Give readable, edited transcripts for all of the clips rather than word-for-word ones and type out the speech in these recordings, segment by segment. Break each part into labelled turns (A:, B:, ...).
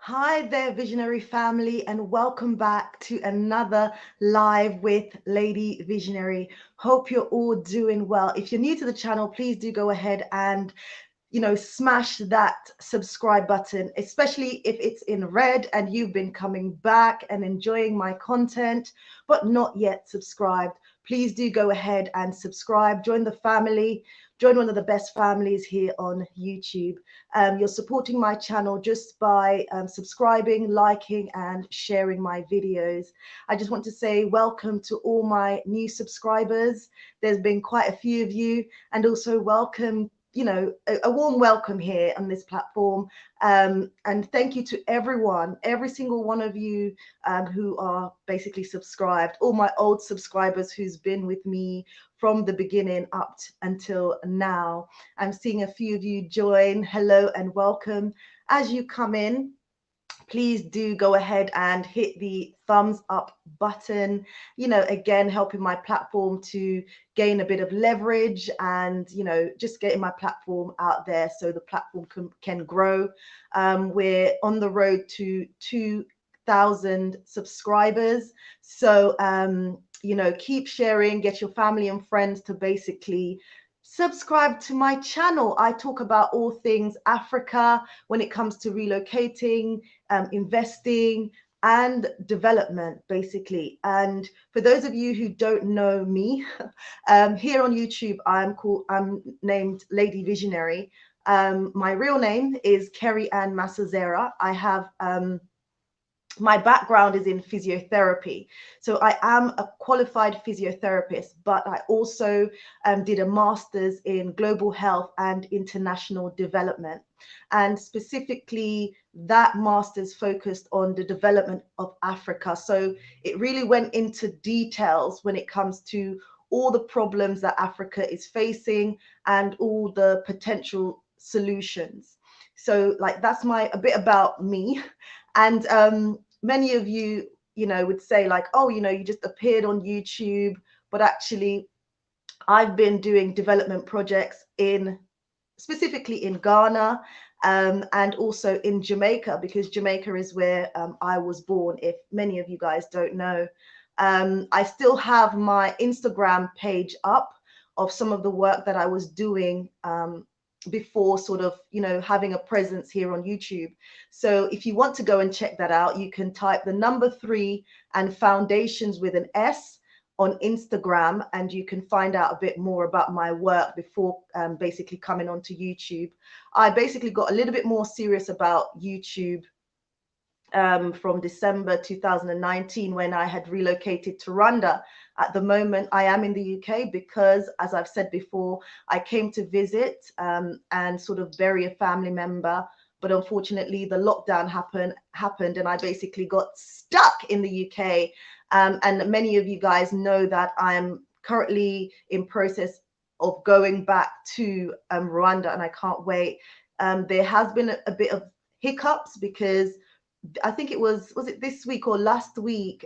A: Hi there, visionary family, and welcome back to another live with Lady Visionary. Hope you're all doing well. If you're new to the channel, please do go ahead and smash that subscribe button, especially if it's in red and you've been coming back and enjoying my content, but not yet subscribed. Please do go ahead and subscribe, join the family, join one of the best families here on YouTube. You're supporting my channel just by subscribing, liking, and sharing my videos. I just want to say welcome to all my new subscribers. There's been quite a few of you, and also welcome, a warm welcome here on this platform. And thank you to everyone, every single one of you who are basically subscribed, all my old subscribers who's been with me from the beginning up until now. I'm seeing a few of you join. Hello and welcome. As you come in, please do go ahead and hit the thumbs up button, again, helping my platform to gain a bit of leverage and, just getting my platform out there so the platform can grow. We're on the road to 2,000 subscribers. So, keep sharing, get your family and friends to basically subscribe to my channel. I talk about all things Africa when it comes to relocating, investing, and development, basically. And for those of you who don't know me, here on YouTube, I'm named Lady Visionary. My real name is Kerry Ann Masazera. I have my background is in physiotherapy. So I am a qualified physiotherapist, but I also did a master's in global health and international development. And specifically, that master's focused on the development of Africa. So it really went into details when it comes to all the problems that Africa is facing and all the potential solutions. So that's a bit about me. And many of you, would say like, oh, you just appeared on YouTube, but actually I've been doing development projects specifically in Ghana, and also in Jamaica, because Jamaica is where I was born, if many of you guys don't know. I still have my Instagram page up of some of the work that I was doing before sort of, having a presence here on YouTube. So if you want to go and check that out, you can type the number 3 and foundations with an S on Instagram, and you can find out a bit more about my work before basically coming onto YouTube. I basically got a little bit more serious about YouTube from December 2019 when I had relocated to Rwanda. At the moment, I am in the UK because, as I've said before, I came to visit and sort of bury a family member. But unfortunately, the lockdown happened and I basically got stuck in the UK. And many of you guys know that I'm currently in process of going back to Rwanda, and I can't wait. There has been a bit of hiccups because I think was it this week or last week,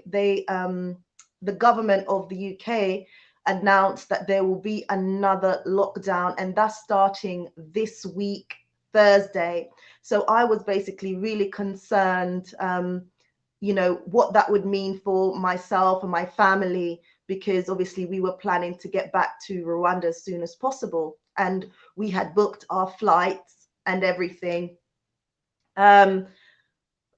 A: the government of the UK announced that there will be another lockdown, and that's starting this week, Thursday. So I was basically really concerned, what that would mean for myself and my family, because obviously we were planning to get back to Rwanda as soon as possible, and we had booked our flights and everything.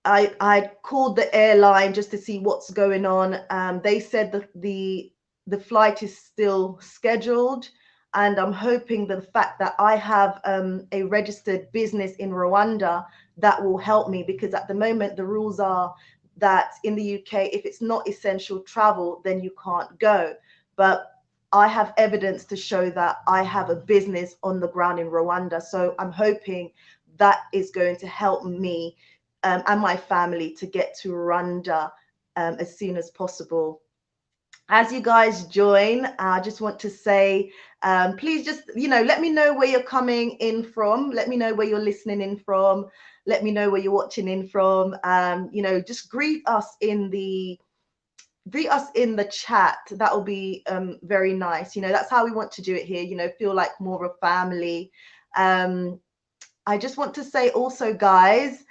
A: I called the airline just to see what's going on. They said that the flight is still scheduled, and I'm hoping that the fact that I have a registered business in Rwanda, that will help me, because at the moment the rules are that in the UK, if it's not essential travel, then you can't go. But I have evidence to show that I have a business on the ground in Rwanda. So I'm hoping that is going to help me and my family to get to Rwanda as soon as possible. As you guys join, I just want to say, please just, let me know where you're coming in from. Let me know where you're listening in from. Let me know where you're watching in from. Just greet us in the chat. That will be very nice. That's how we want to do it here, feel like more of a family. I just want to say also, guys,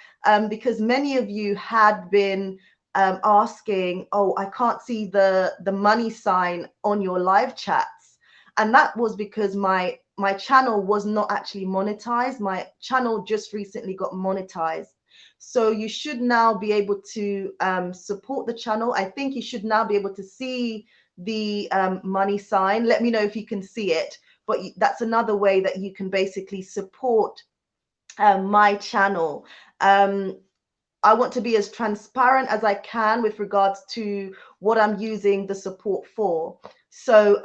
A: because many of you had been asking, oh, I can't see the money sign on your live chats. And that was because my channel was not actually monetized. My channel just recently got monetized. So you should now be able to support the channel. I think you should now be able to see the money sign. Let me know if you can see it. But that's another way that you can basically support my channel. I want to be as transparent as I can with regards to what I'm using the support for. So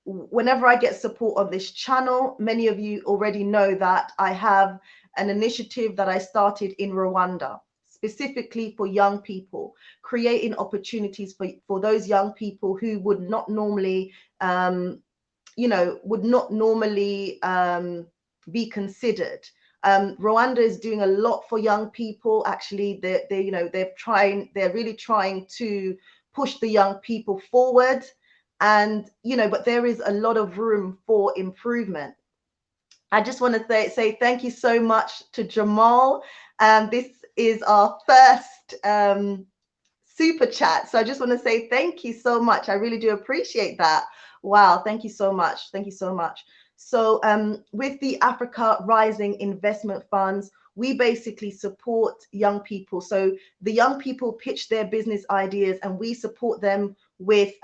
A: whenever I get support on this channel, many of you already know that I have an initiative that I started in Rwanda, specifically for young people, creating opportunities for those young people who would not normally, be considered. Rwanda is doing a lot for young people. Actually, they're really trying to push the young people forward. And but there is a lot of room for improvement. I just want to say thank you so much to Jamal. This is our first super chat, so I just want to say thank you so much. I really do appreciate that. Wow, thank you so much. Thank you so much. So with the Africa Rising Investment Funds, we basically support young people. So the young people pitch their business ideas and we support them with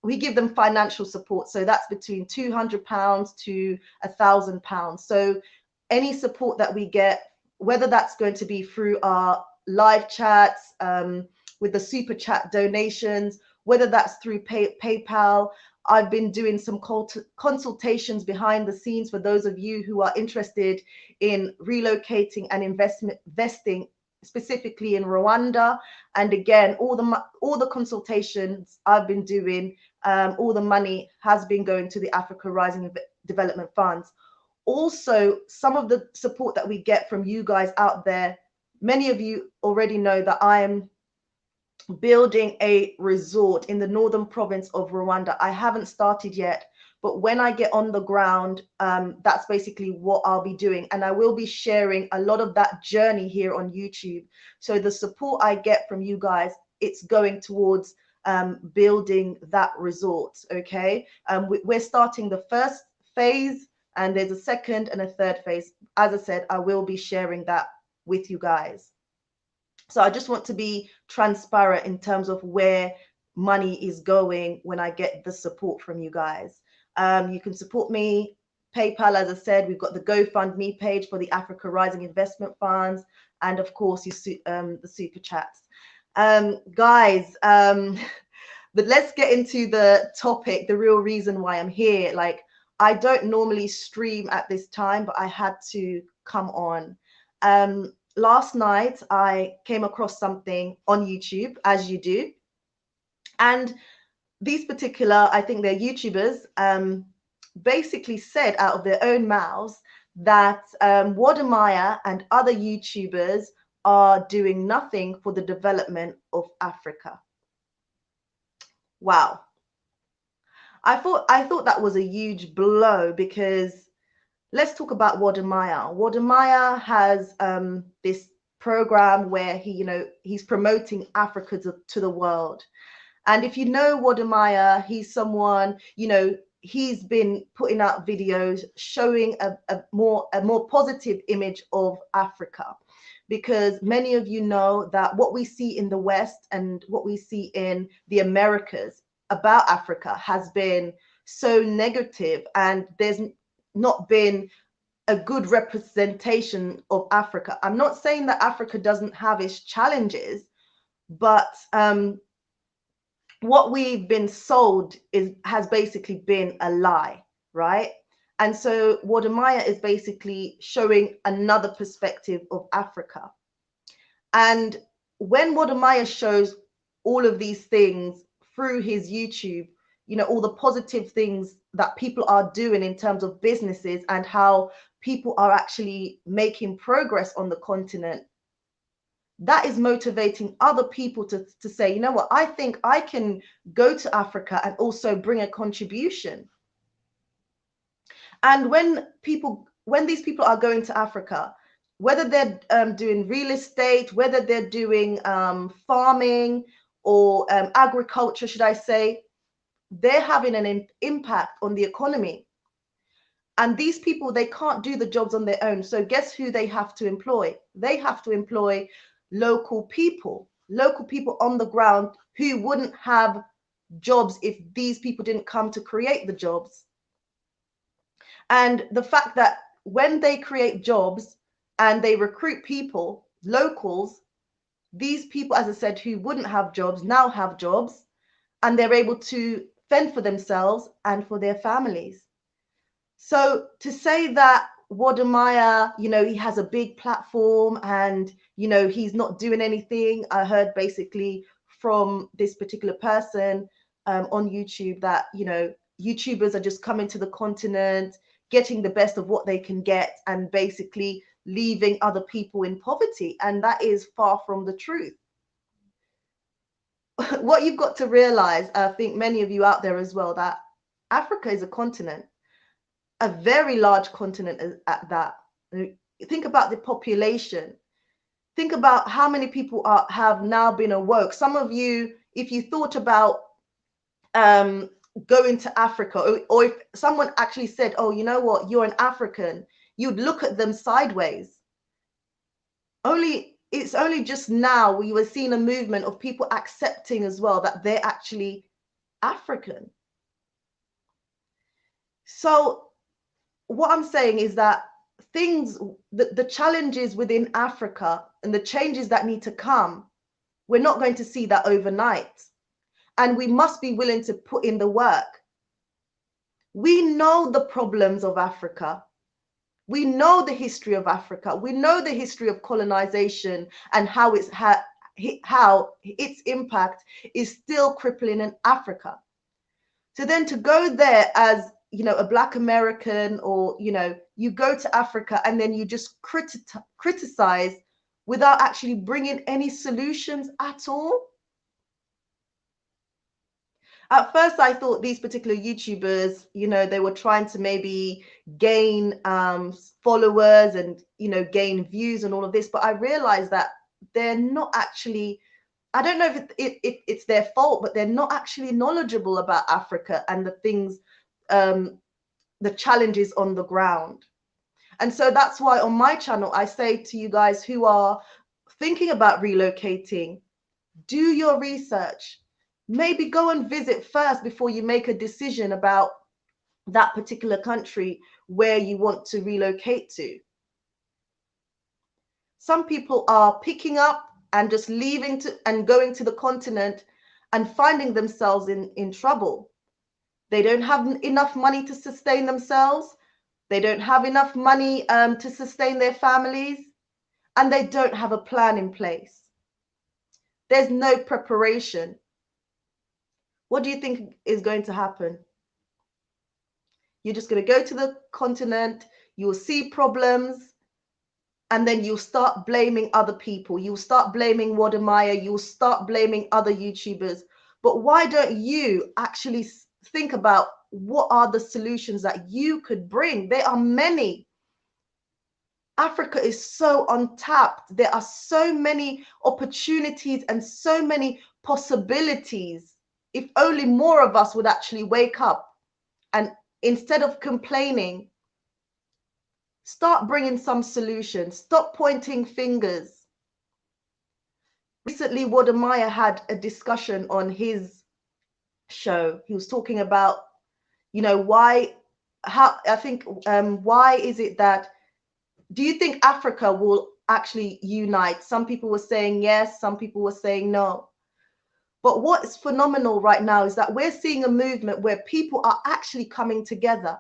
A: we give them financial support. So that's between £200 to £1,000. So any support that we get, whether that's going to be through our live chats, with the super chat donations, whether that's through PayPal. I've been doing some consultations behind the scenes for those of you who are interested in relocating and investing specifically in Rwanda. And again, all the consultations I've been doing, all the money has been going to the Africa Rising Development Funds. Also, some of the support that we get from you guys out there, many of you already know that I am building a resort in the northern province of Rwanda. I haven't started yet, but when I get on the ground, that's basically what I'll be doing. And I will be sharing a lot of that journey here on YouTube. So the support I get from you guys, it's going towards building that resort, okay? We're starting the first phase, and there's a second and a third phase. As I said, I will be sharing that with you guys. So I just want to be transparent in terms of where money is going when I get the support from you guys. You can support me. PayPal, as I said, we've got the GoFundMe page for the Africa Rising Investment Funds, and of course, the super chats. Guys, but let's get into the topic, the real reason why I'm here. Like, I don't normally stream at this time, but I had to come on. Last night, I came across something on YouTube, as you do. And these particular, I think they're YouTubers, basically said out of their own mouths that Wode Maya and other YouTubers are doing nothing for the development of Africa. Wow. I thought that was a huge blow, because let's talk about Wode Maya. Wode Maya has this program where he's promoting Africa to the world. And if you know Wode Maya, he's someone, he's been putting out videos showing a more positive image of Africa, because many of you know that what we see in the West and what we see in the Americas about Africa has been so negative, and there's not been a good representation of Africa. I'm not saying that Africa doesn't have its challenges, but what we've been sold has basically been a lie, right? And so Wode Maya is basically showing another perspective of Africa. And when Wode Maya shows all of these things through his YouTube, all the positive things that people are doing in terms of businesses and how people are actually making progress on the continent, that is motivating other people to say, you know what, I think I can go to Africa and also bring a contribution. And when these people are going to Africa, whether they're doing real estate, whether they're doing farming or agriculture, should I say, they're having an impact on the economy. And these people, they can't do the jobs on their own. So guess who they have to employ? They have to employ local people on the ground who wouldn't have jobs if these people didn't come to create the jobs. And the fact that when they create jobs and they recruit people, locals, these people, as I said, who wouldn't have jobs now have jobs, and they're able to fend for themselves and for their families. So to say that Wode Maya, he has a big platform and, he's not doing anything. I heard basically from this particular person on YouTube that, YouTubers are just coming to the continent, getting the best of what they can get and basically leaving other people in poverty. And that is far from the truth. What you've got to realize, I think many of you out there as well, that Africa is a continent. A very large continent at that. Think about the population. Think about how many people have now been awoke. Some of you, if you thought about going to Africa, or if someone actually said, oh, you know what, you're an African, you'd look at them sideways. It's only just now we were seeing a movement of people accepting as well that they're actually African. So what I'm saying is that the challenges within Africa and the changes that need to come, we're not going to see that overnight. And we must be willing to put in the work. We know the problems of Africa. We know the history of Africa. We know the history of colonization and how its impact is still crippling in Africa. So then to go there as a Black American, or you go to Africa and then you just criticize without actually bringing any solutions at all. At first I thought these particular YouTubers, they were trying to maybe gain followers and gain views and all of this, but I realized that they're not actually, I don't know if it's their fault, but they're not actually knowledgeable about Africa and the things, the challenges on the ground. And so that's why on my channel, I say to you guys who are thinking about relocating, do your research. Maybe go and visit first before you make a decision about that particular country where you want to relocate to. Some people are picking up and just leaving and going to the continent and finding themselves in trouble. They don't have enough money to sustain themselves. They don't have enough money to sustain their families, and they don't have a plan in place. There's no preparation. What do you think is going to happen? You're just going to go to the continent, you'll see problems, and then you'll start blaming other people. You'll start blaming Wode Maya, you'll start blaming other YouTubers. But why don't you actually think about what are the solutions that you could bring? There are many. Africa is so untapped. There are so many opportunities and so many possibilities. If only more of us would actually wake up and instead of complaining, start bringing some solutions. Stop pointing fingers. Recently, Wode Maya had a discussion on his show. He was talking about, why is it that, do you think Africa will actually unite? Some people were saying yes, some people were saying no. But what is phenomenal right now is that we're seeing a movement where people are actually coming together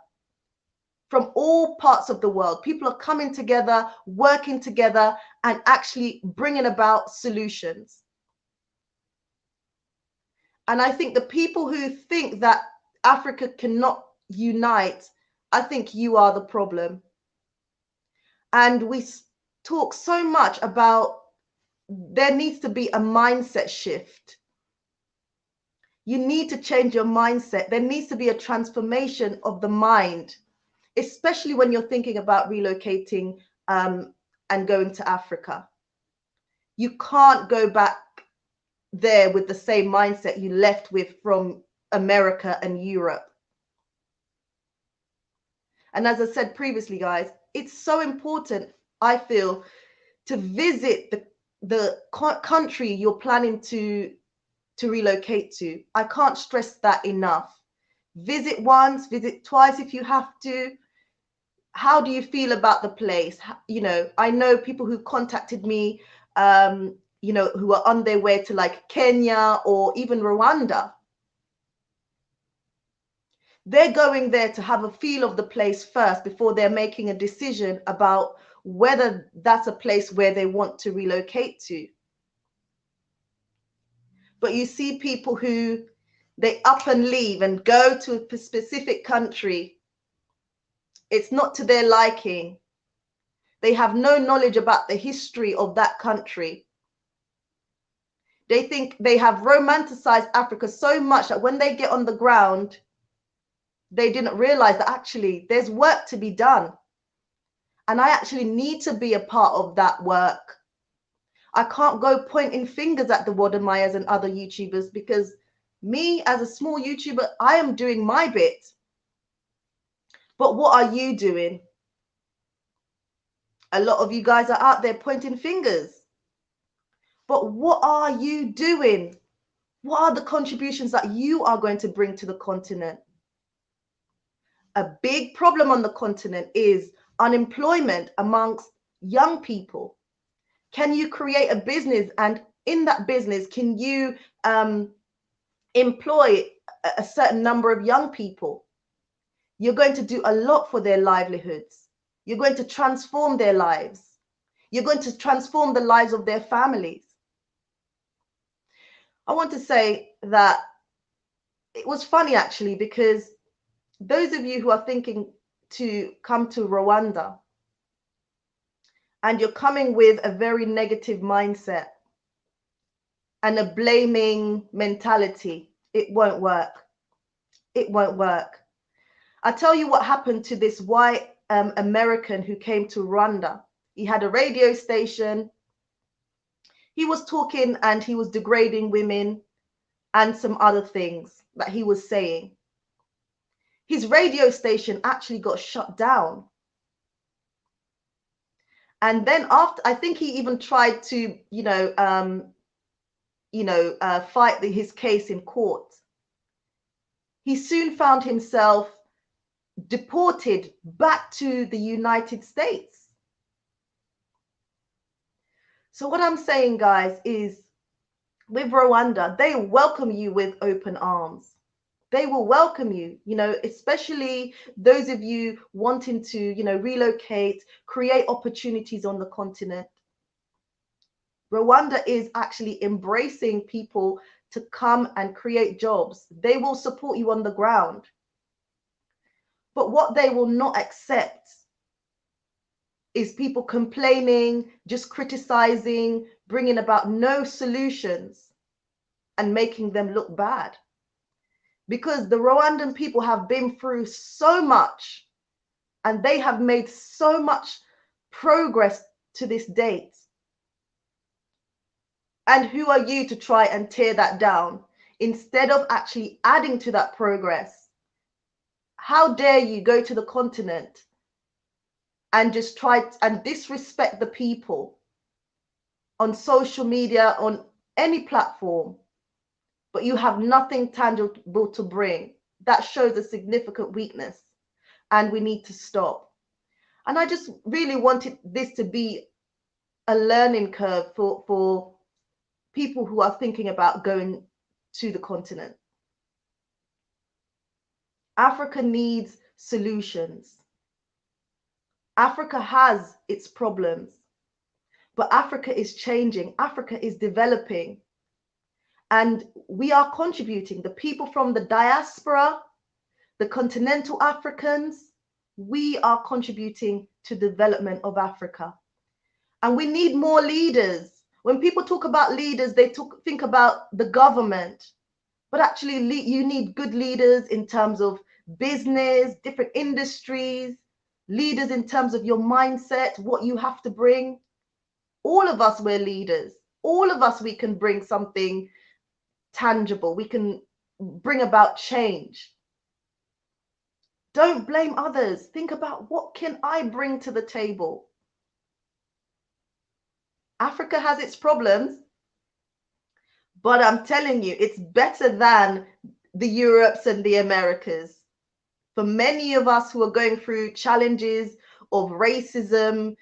A: from all parts of the world. People are coming together, working together, and actually bringing about solutions. And I think the people who think that Africa cannot unite, I think you are the problem. And we talk so much about there needs to be a mindset shift. You need to change your mindset. There needs to be a transformation of the mind, especially when you're thinking about relocating and going to Africa. You can't go back there with the same mindset you left with from America and Europe. And as I said previously, guys, it's so important, I feel, to visit the country you're planning to relocate to. I can't stress that enough. Visit once, visit twice if you have to. How do you feel about the place? You know, I know people who contacted me, you know, who are on their way to like Kenya or even Rwanda. They're going there to have a feel of the place first before they're making a decision about whether that's a place where they want to relocate to. But you see people who they up and leave and go to a specific country. It's not to their liking. They have no knowledge about the history of that country. They think they have romanticized Africa so much that when they get on the ground, they didn't realize that actually there's work to be done. And I actually need to be a part of that work. I can't go pointing fingers at the Wode Mayas and other YouTubers, because me as a small YouTuber, I am doing my bit. But what are you doing? A lot of you guys are out there pointing fingers. But what are you doing? What are the contributions that you are going to bring to the continent? A big problem on the continent is unemployment amongst young people. Can you create a business, and in that business, can you employ a certain number of young people? You're going to do a lot for their livelihoods. You're going to transform their lives. You're going to transform the lives of their families. I want to say that it was funny actually, because those of you who are thinking to come to Rwanda and you're coming with a very negative mindset and a blaming mentality, it won't work. It won't work. I'll tell you what happened to this white American who came to Rwanda. He had a radio station. He was talking and he was degrading women and some other things that he was saying. His radio station actually got shut down. And then after, I think he even tried to, fight his case in court. He soon found himself deported back to the United States. So what I'm saying, guys, is with Rwanda, they welcome you with open arms. They will welcome you, especially those of you wanting to, relocate, create opportunities on the continent. Rwanda is actually embracing people to come and create jobs. They will support you on the ground. But what they will not accept is people complaining, just criticizing, bringing about no solutions and making them look bad. Because the Rwandan people have been through so much and they have made so much progress to this date. And who are you to try and tear that down instead of actually adding to that progress? How dare you go to the continent and just try and disrespect the people on social media, on any platform, but you have nothing tangible to bring? That shows a significant weakness, and we need to stop. And I just really wanted this to be a learning curve for people who are thinking about going to the continent. Africa needs solutions. Africa has its problems, but Africa is changing. Africa is developing. And we are contributing. The people from the diaspora, the continental Africans, we are contributing to the development of Africa. And we need more leaders. When people talk about leaders, they think about the government. But actually, you need good leaders in terms of business, different industries, leaders in terms of your mindset, what you have to bring. All of us, we're leaders. All of us, we can bring something tangible. We can bring about change. Don't blame others. Think about, what can I bring to the table? Africa has its problems, but I'm telling you, it's better than the Europes and the Americas. For many of us who are going through challenges of racism,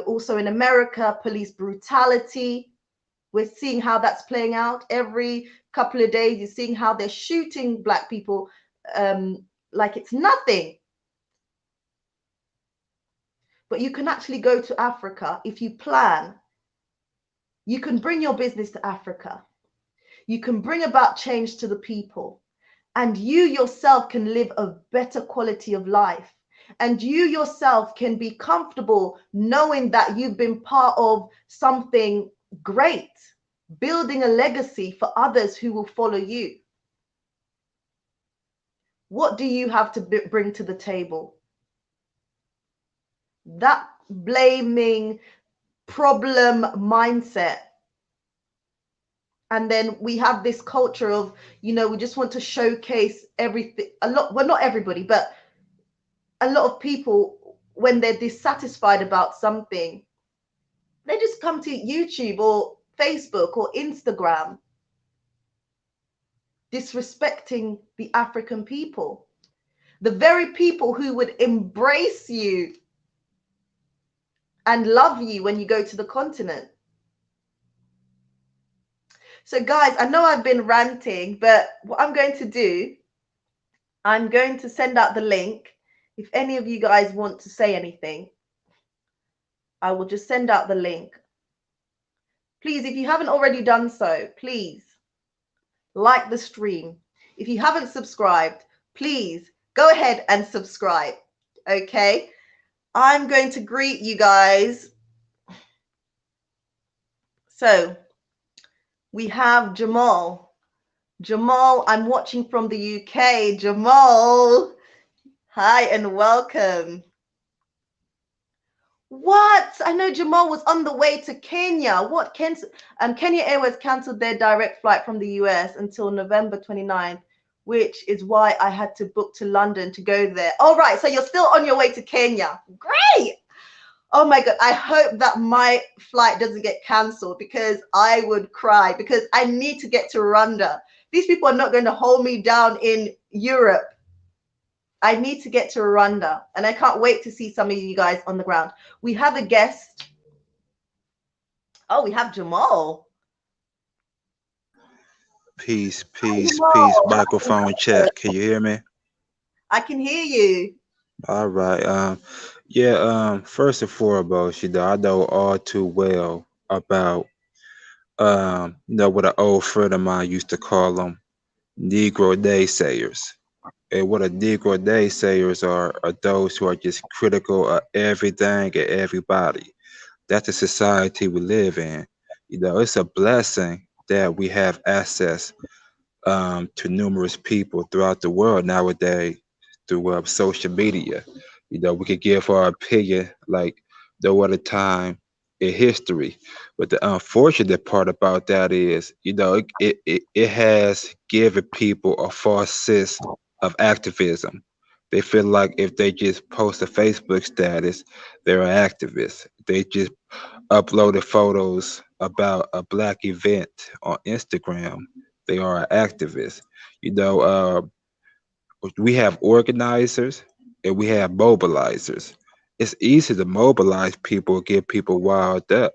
A: also in America, police brutality, we're seeing how that's playing out. Every couple of days, you're seeing how they're shooting Black people like it's nothing. But you can actually go to Africa if you plan. You can bring your business to Africa. You can bring about change to the people. And you yourself can live a better quality of life. And you yourself can be comfortable knowing that you've been part of something great, building a legacy for others who will follow you. What do you have to bring to the table? That blaming problem mindset. And then we have this culture of, we just want to showcase everything. Well, not everybody, but a lot of people, when they're dissatisfied about something, they just come to YouTube or Facebook or Instagram, disrespecting the African people, the very people who would embrace you and love you when you go to the continent. So guys, I know I've been ranting, but what I'm going to do, I'm going to send out the link. If any of you guys want to say anything, I will just send out the link. Please, if you haven't already done so, please like the stream. If you haven't subscribed, please go ahead and subscribe. Okay? I'm going to greet you guys. So we have Jamal. Jamal, I'm watching from the UK. Jamal, hi and welcome. What? I know Jamal was on the way to Kenya. What? Kenya Airways cancelled their direct flight from the US until November 29th, which is why I had to book to London to go there. All right, so you're still on your way to Kenya. Great. Oh my God, I hope that my flight doesn't get cancelled, because I would cry, because I need to get to Rwanda. These people are not going to hold me down in Europe. I need to get to Rwanda, and I can't wait to see some of you guys on the ground. We have a guest. Oh, we have Jamal.
B: Peace, peace, peace. Microphone check. Can you hear me?
A: I can hear you.
B: All right. First and foremost, I know all too well about what an old friend of mine used to call them Negro naysayers. And what a Negro naysayers are those who are just critical of everything and everybody. That's the society we live in. It's a blessing that we have access to numerous people throughout the world nowadays through social media. We could give our opinion like no other time in history. But the unfortunate part about that is, it has given people a false sense of activism. They feel like if they just post a Facebook status, they're an activist. They just uploaded photos about a black event on Instagram, they are an activist. You know, uh, we have organizers and we have mobilizers. It's easy to mobilize people, get people wired up,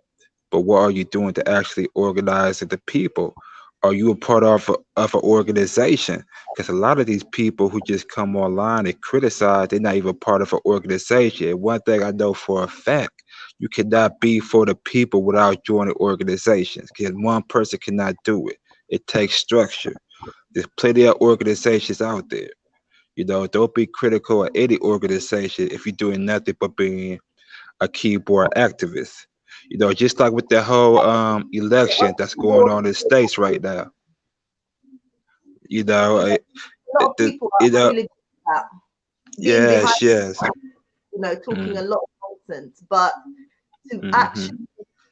B: but what are you doing to actually organize the people? Are you a part of an organization? Because a lot of these people who just come online and criticize, they're not even part of an organization. And one thing I know for a fact, you cannot be for the people without joining organizations. Because one person cannot do it. It takes structure. There's plenty of organizations out there. Don't be critical of any organization if you're doing nothing but being a keyboard activist. Just like with the whole election that's going on in the states right now. You know,
A: Yeah,
B: it,
A: a lot
B: it,
A: of
B: the,
A: people
B: you
A: are
B: know,
A: really good at that, being behind.
B: yes, yes.
A: talking a
B: mm,
A: lot of nonsense, but to
B: mm-hmm.
A: actually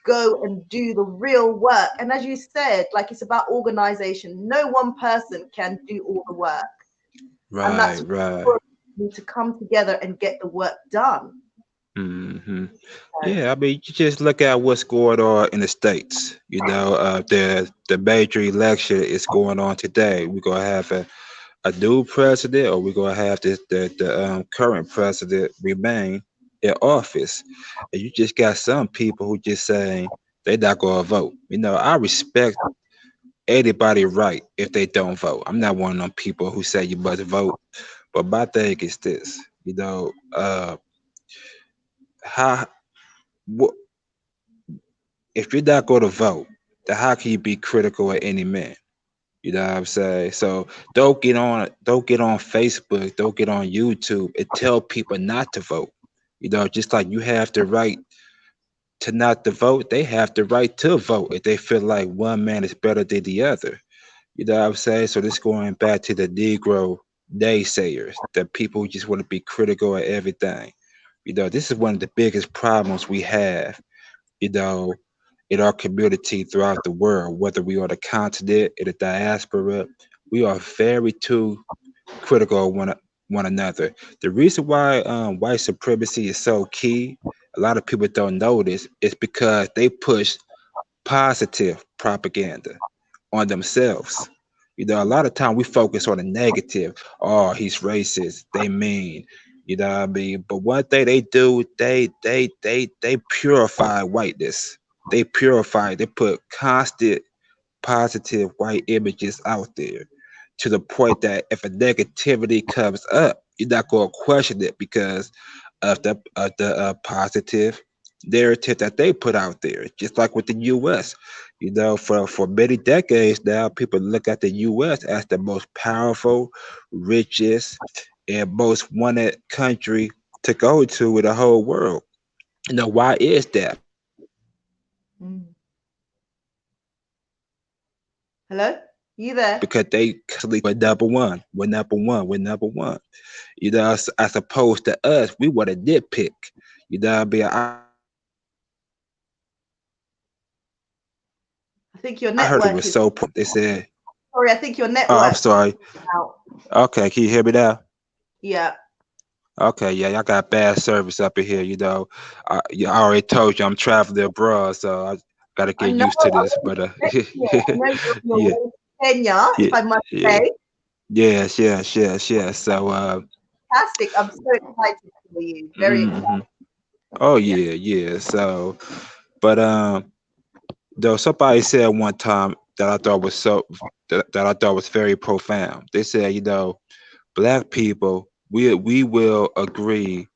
A: go and do the real work. And as you said, like it's about organization. No one person can do all the work. And
B: Right,
A: that's
B: right.
A: why we need to come together and get the work done.
B: Hmm.
A: So,
B: Yeah, I mean, you just look at what's going on in the states. The major election is going on today. We're gonna have a new president, or we're gonna have the current president remain in office. And you just got some people who just saying they're not gonna vote. I respect anybody right if they don't vote. I'm not one of them people who say you must vote. But my thing is this, how wh- if you're not going to vote, then how can you be critical of any man? You know what I'm saying? So don't get on Facebook, don't get on YouTube and tell people not to vote. Just like you have the right to not to vote, they have the right to vote if they feel like one man is better than the other. You know what I'm saying? So this going back to the Negro naysayers, the people who just want to be critical of everything. This is one of the biggest problems we have, you know, in our community throughout the world, whether we are the continent, in the diaspora, we are very too critical of one another. The reason why white supremacy is so key, a lot of people don't know this, is because they push positive propaganda on themselves. A lot of time we focus on the negative. Oh, he's racist. They mean. You know what I mean? But one thing they do, they purify whiteness. They purify. They put constant positive white images out there to the point that if a negativity comes up, you're not going to question it because of the positive narrative that they put out there. Just like with the U.S., for many decades now, people look at the U.S. as the most powerful, richest, and most wanted country to go to in the whole world. Why is that? Because they constantly
A: mm.
B: put
A: Hello? You there?
B: we're number one, we're number one, we're number one. As opposed to us, we want to nitpick. What I mean? I heard it was so
A: I think your
B: they
A: network is,
B: said,
A: sorry, I think your
B: oh, I'm
A: network
B: sorry.
A: out.
B: Okay, can you hear me now?
A: Yeah.
B: Okay, yeah, y'all got bad service up in here. Yeah, I already told you I'm traveling abroad, so I got to
A: I
B: get
A: know,
B: used to
A: I
B: this.
A: was
B: But
A: expecting it. I know you're on your
B: yeah,
A: way to Kenya, if
B: yeah,
A: I must
B: yeah,
A: say.
B: yes, yes, yes, yes. So,
A: Fantastic. I'm so excited for you. Very excited.
B: hmm oh
A: Yeah.
B: yeah, yeah. So, but though somebody said one time that I thought was that I thought was very profound. They said, black people, we will agree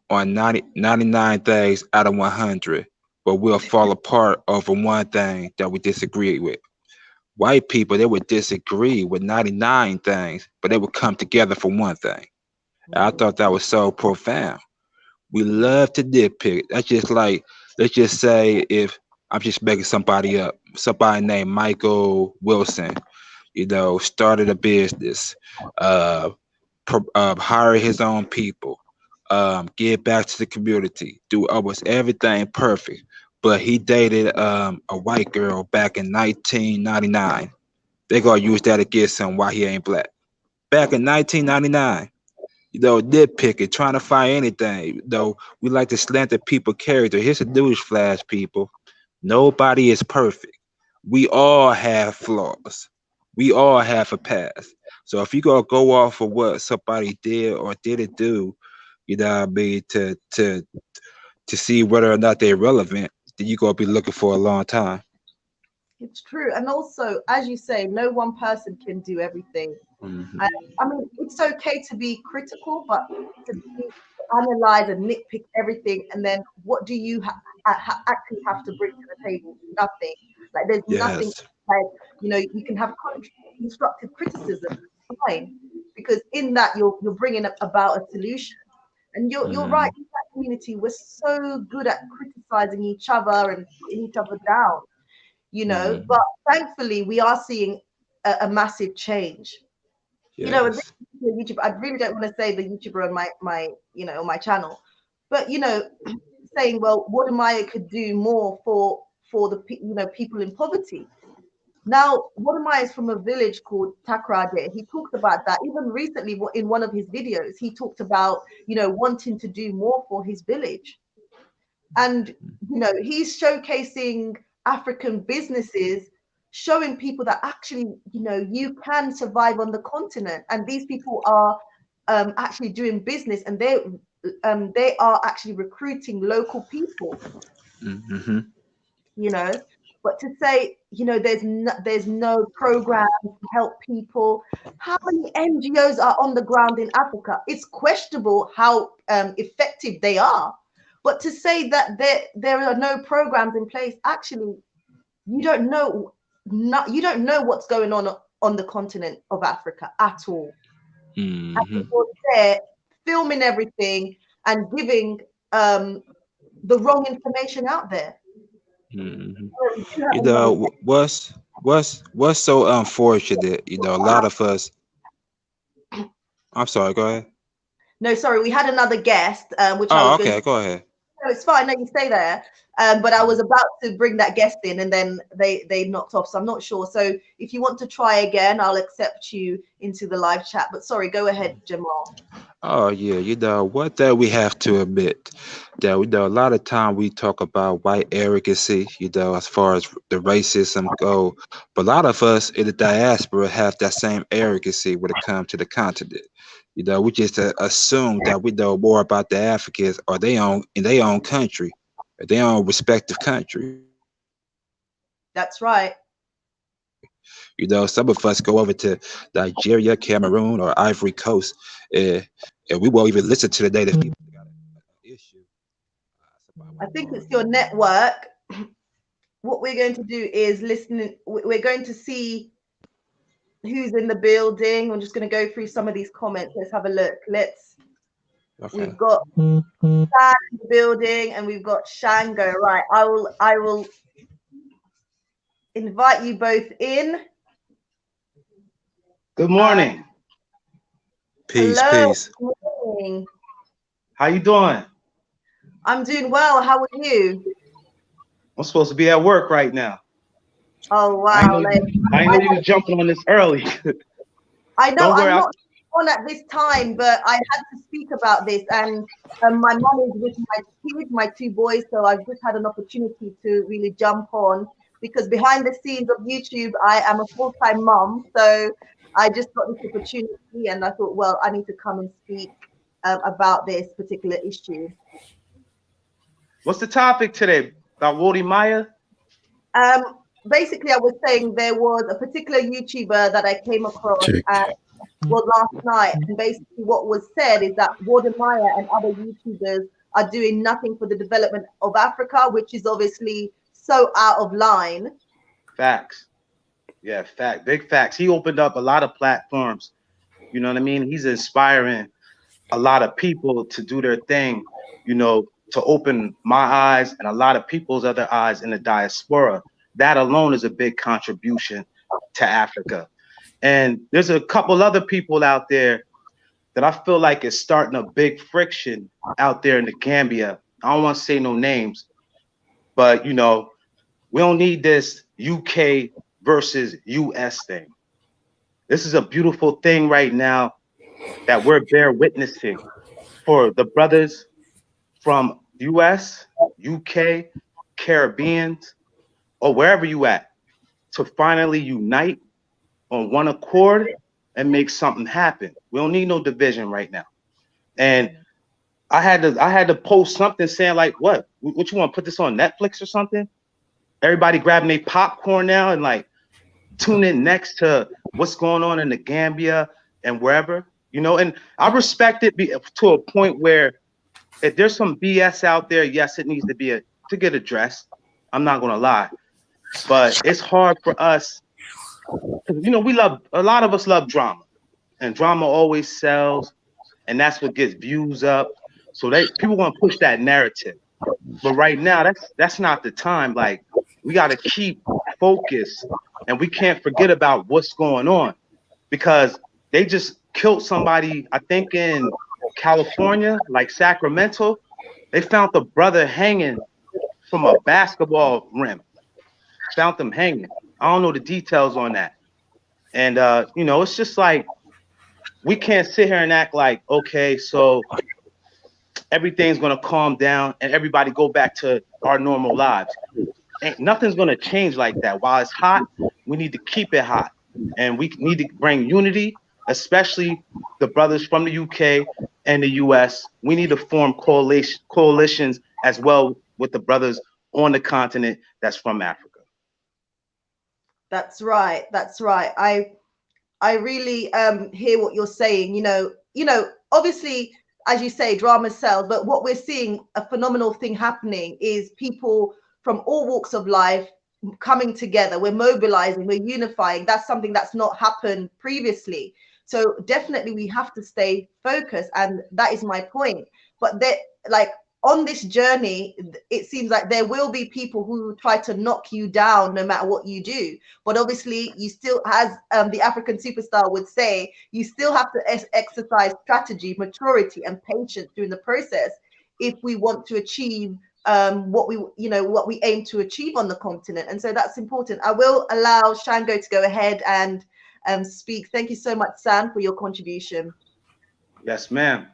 B: on 99 things out of 100, but we'll fall apart over one thing that we disagree with. White people, they would disagree with 99 things, but they would come together for one thing. And I
A: Mm,
B: thought that was so profound. We love to nitpick. That's just like, let's just say if I'm just making somebody up, somebody named Michael Wilson, started a business, uh, hire his own people, give back to the community, do almost everything perfect. But he dated a white girl back in 1999. They gonna use that against him why he ain't black. Back in 1999, nitpicking, trying to find anything. Though we like to slander people's character. Here's a news flash, people. Nobody is perfect. We all have flaws. We all have a past. So if you gonna go off of what somebody did or didn't do, what I mean, to see whether or not they're relevant, then you gonna be looking for a long time.
A: it's true. And also, as you say, no one person can do everything.
B: Hmm.
A: I, I mean, it's okay to be critical, but to analyze and nitpick everything, and then what do you actually have to bring to the table? Nothing. Like there's nothing.
B: Yes.
A: Like you can have constructive criticism, fine, because in that you're bringing about a solution. And you're right.
B: Hmm.
A: In that community, we're so good at criticizing each other and putting each other down. But
B: Hmm.
A: thankfully, we are seeing a massive change. And this
B: Yes.
A: is YouTube, I really don't want to say the YouTuber on my channel, But saying, well, Wode Maya could do more for the people in poverty. Now, Wode Maya is from a village called Takrade. He talked about that even recently in one of his videos. He talked about wanting to do more for his village, and he's showcasing African businesses, showing people that actually you can survive on the continent, and these people are actually doing business, and they are actually recruiting local people.
B: Mm-hmm.
A: But to say there's no program to help people. How many NGOs are on the ground in Africa? It's questionable how effective they are. But to say that there are no programs in place, actually, you don't know. You don't know what's going on the continent of Africa at all. And
B: Mm-hmm.
A: people there filming everything and giving the wrong information out there.
B: Mm-hmm.
A: So we do have
B: You
A: another.
B: know what's so unfortunate. A lot of us. I'm sorry. Go ahead.
A: No, sorry, we had another guest, which I
B: Oh,
A: was going to.
B: okay. Go ahead.
A: No, it's fine. No, you stay there. But I was about to bring that guest in, and then they knocked off. So I'm not sure. So if you want to try again, I'll accept you into the live chat. But sorry, go ahead, Jamal.
B: Oh yeah, what that we have to admit that a lot of time we talk about white arrogancy, as far as the racism go, but a lot of us in the diaspora have that same arrogancy when it comes to the continent. We just assume that we know more about the Africans or they own in their own country, or their own respective country.
A: That's right.
B: Some of us go over to Nigeria, Cameroon, or Ivory Coast, and, and we won't even listen to the native people. They got an issue. Somebody
A: I
B: want to
A: think
B: call
A: it's
B: in.
A: your network. What we're going to do is listen. We're going to see who's in the building. I'm just going to go through some of these comments. Let's have a look.
B: Okay.
A: We've got Sam in the building, and we've got Shango. Right. I will invite you both in.
C: Good
A: Uh,
C: morning.
B: Peace,
A: hello.
B: peace.
A: Good morning.
C: How you doing?
A: I'm doing well. How are you?
C: I'm supposed to be at work right now.
A: Oh
C: I
A: wow.
C: know
A: Like,
C: I
A: I,
C: know you was jumping on this early.
A: I know
C: Don't worry.
A: I'm not on at this time, but I had to speak about this, and my mom is with my kids, my two boys, so I've just had an opportunity to really jump on, because behind the scenes of YouTube, I am a full-time mom, so I just got this opportunity, and I thought, well, I need to come and speak about this particular issue.
C: What's the topic today? About Wode Maya?
A: Basically, I was saying there was a particular YouTuber that I came across,
D: Check,
A: and
D: check.
A: well, last night, and basically what was said is that Wode Maya and other YouTubers are doing nothing for the development of Africa, which is obviously so out of line.
C: Facts. Yeah, big facts. He opened up a lot of platforms. You know what I mean? He's inspiring a lot of people to do their thing, to open my eyes and a lot of people's other eyes in the diaspora. That alone is a big contribution to Africa. And there's a couple other people out there that I feel like is starting a big friction out there in the Gambia. I don't want to say no names, but we don't need this UK versus US thing. This is a beautiful thing right now that we're bear witnessing for the brothers from US, UK, Caribbeans, or wherever you at to finally unite on one accord and make something happen. We don't need no division right now. And I had to post something saying like, what you want to put this on Netflix or something? Everybody grabbing their popcorn now and like tune in next to what's going on in the Gambia and wherever, and I respect it to a point where if there's some BS out there, yes, it needs to get addressed. I'm not gonna lie, but it's hard for us because we love a lot of us love drama, and drama always sells, and that's what gets views up. So people want to push that narrative. But right now, that's not the time. Like, we got to keep focused, and we can't forget about what's going on because they just killed somebody, I think in California, like Sacramento, They found the brother hanging from a basketball rim. Found him hanging. I don't know the details on that. And it's just like we can't sit here and act like, okay, so everything's gonna calm down and everybody go back to our normal lives. Ain't nothing's gonna change like that. While it's hot, we need to keep it hot, and we need to bring unity, especially the brothers from the UK and the US. We need to form coalitions as well with the brothers on the continent that's from Africa.
A: That's right. That's right. I really hear what you're saying. Obviously, as you say, drama sells, but what we're seeing, a phenomenal thing happening, is people from all walks of life coming together. We're mobilizing, we're unifying. That's something that's not happened previously. So definitely we have to stay focused, and that is my point. But that, like, on this journey, it seems like there will be people who try to knock you down no matter what you do. But obviously, you still, as the African superstar would say, you still have to exercise strategy, maturity, and patience during the process if we want to achieve what we aim to achieve on the continent. And so that's important. I will allow Shango to go ahead and speak. Thank you so much, Sam, for your contribution.
C: Yes, ma'am.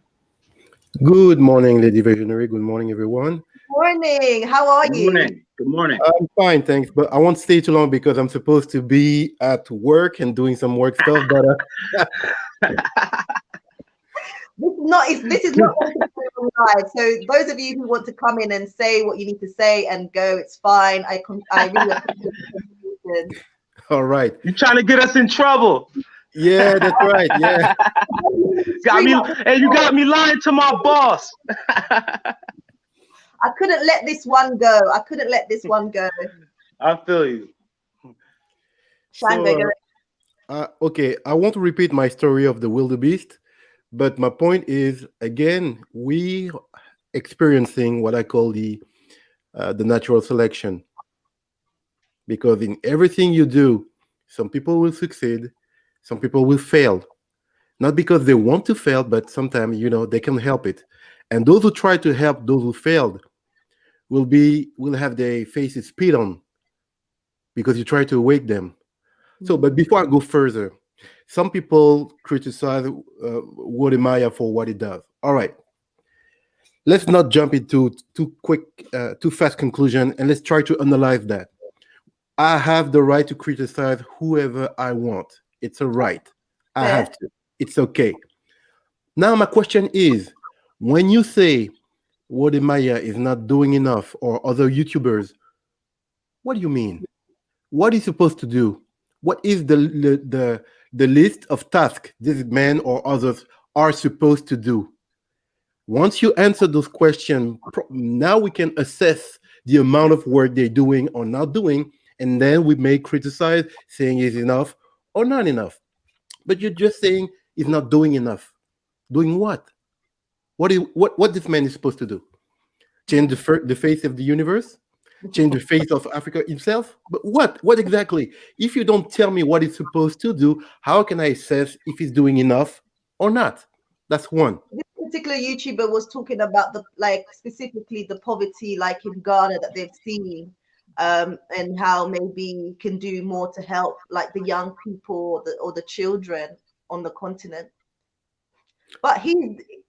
D: Good morning, Lady Visionary. Good morning, everyone.
A: Morning. How are
C: Good
A: you?
C: morning. Good morning.
D: I'm fine, thanks. But I won't stay too long because I'm supposed to be at work and doing some work stuff. But
A: This is not live. So those of you who want to come in and say what you need to say and go, it's fine. I really appreciate the contribution.
D: all right.
C: You trying to get us in trouble?
D: Yeah, that's right. Yeah.
C: You got me lying to my boss.
A: I couldn't let this one go. I couldn't let this one go.
C: I feel you.
A: Shango, go.
D: Okay, I want to repeat my story of the wildebeest, but my point is, again, we experiencing what I call the natural selection, because in everything you do, some people will succeed, some people will fail, not because they want to fail, but sometimes they can help it. And those who try to help those who failed will have their faces spit on because you try to awake them. So, but before I go further, some people criticize Wode Maya for what it does. All right, let's not jump into too fast conclusion, and let's try to analyze that. I have the right to criticize whoever I want. It's a right. I have to. It's okay. Now, my question is, when you say Wode Maya is not doing enough, or other YouTubers, what do you mean? What is supposed to do? What is the list of tasks this man or others are supposed to do? Once you answer those questions, now we can assess the amount of work they're doing or not doing, and then we may criticize, saying is enough or not enough. But you're just saying he's not doing enough. Doing what? What this man is supposed to do? Change the face of the universe? Change the face of Africa itself? But what exactly? If you don't tell me what he's supposed to do, how can I assess if he's doing enough or not? That's one.
A: This particular YouTuber was talking about specifically the poverty, like in Ghana, that they've seen, and how maybe can do more to help, like the young people or the children on the continent. But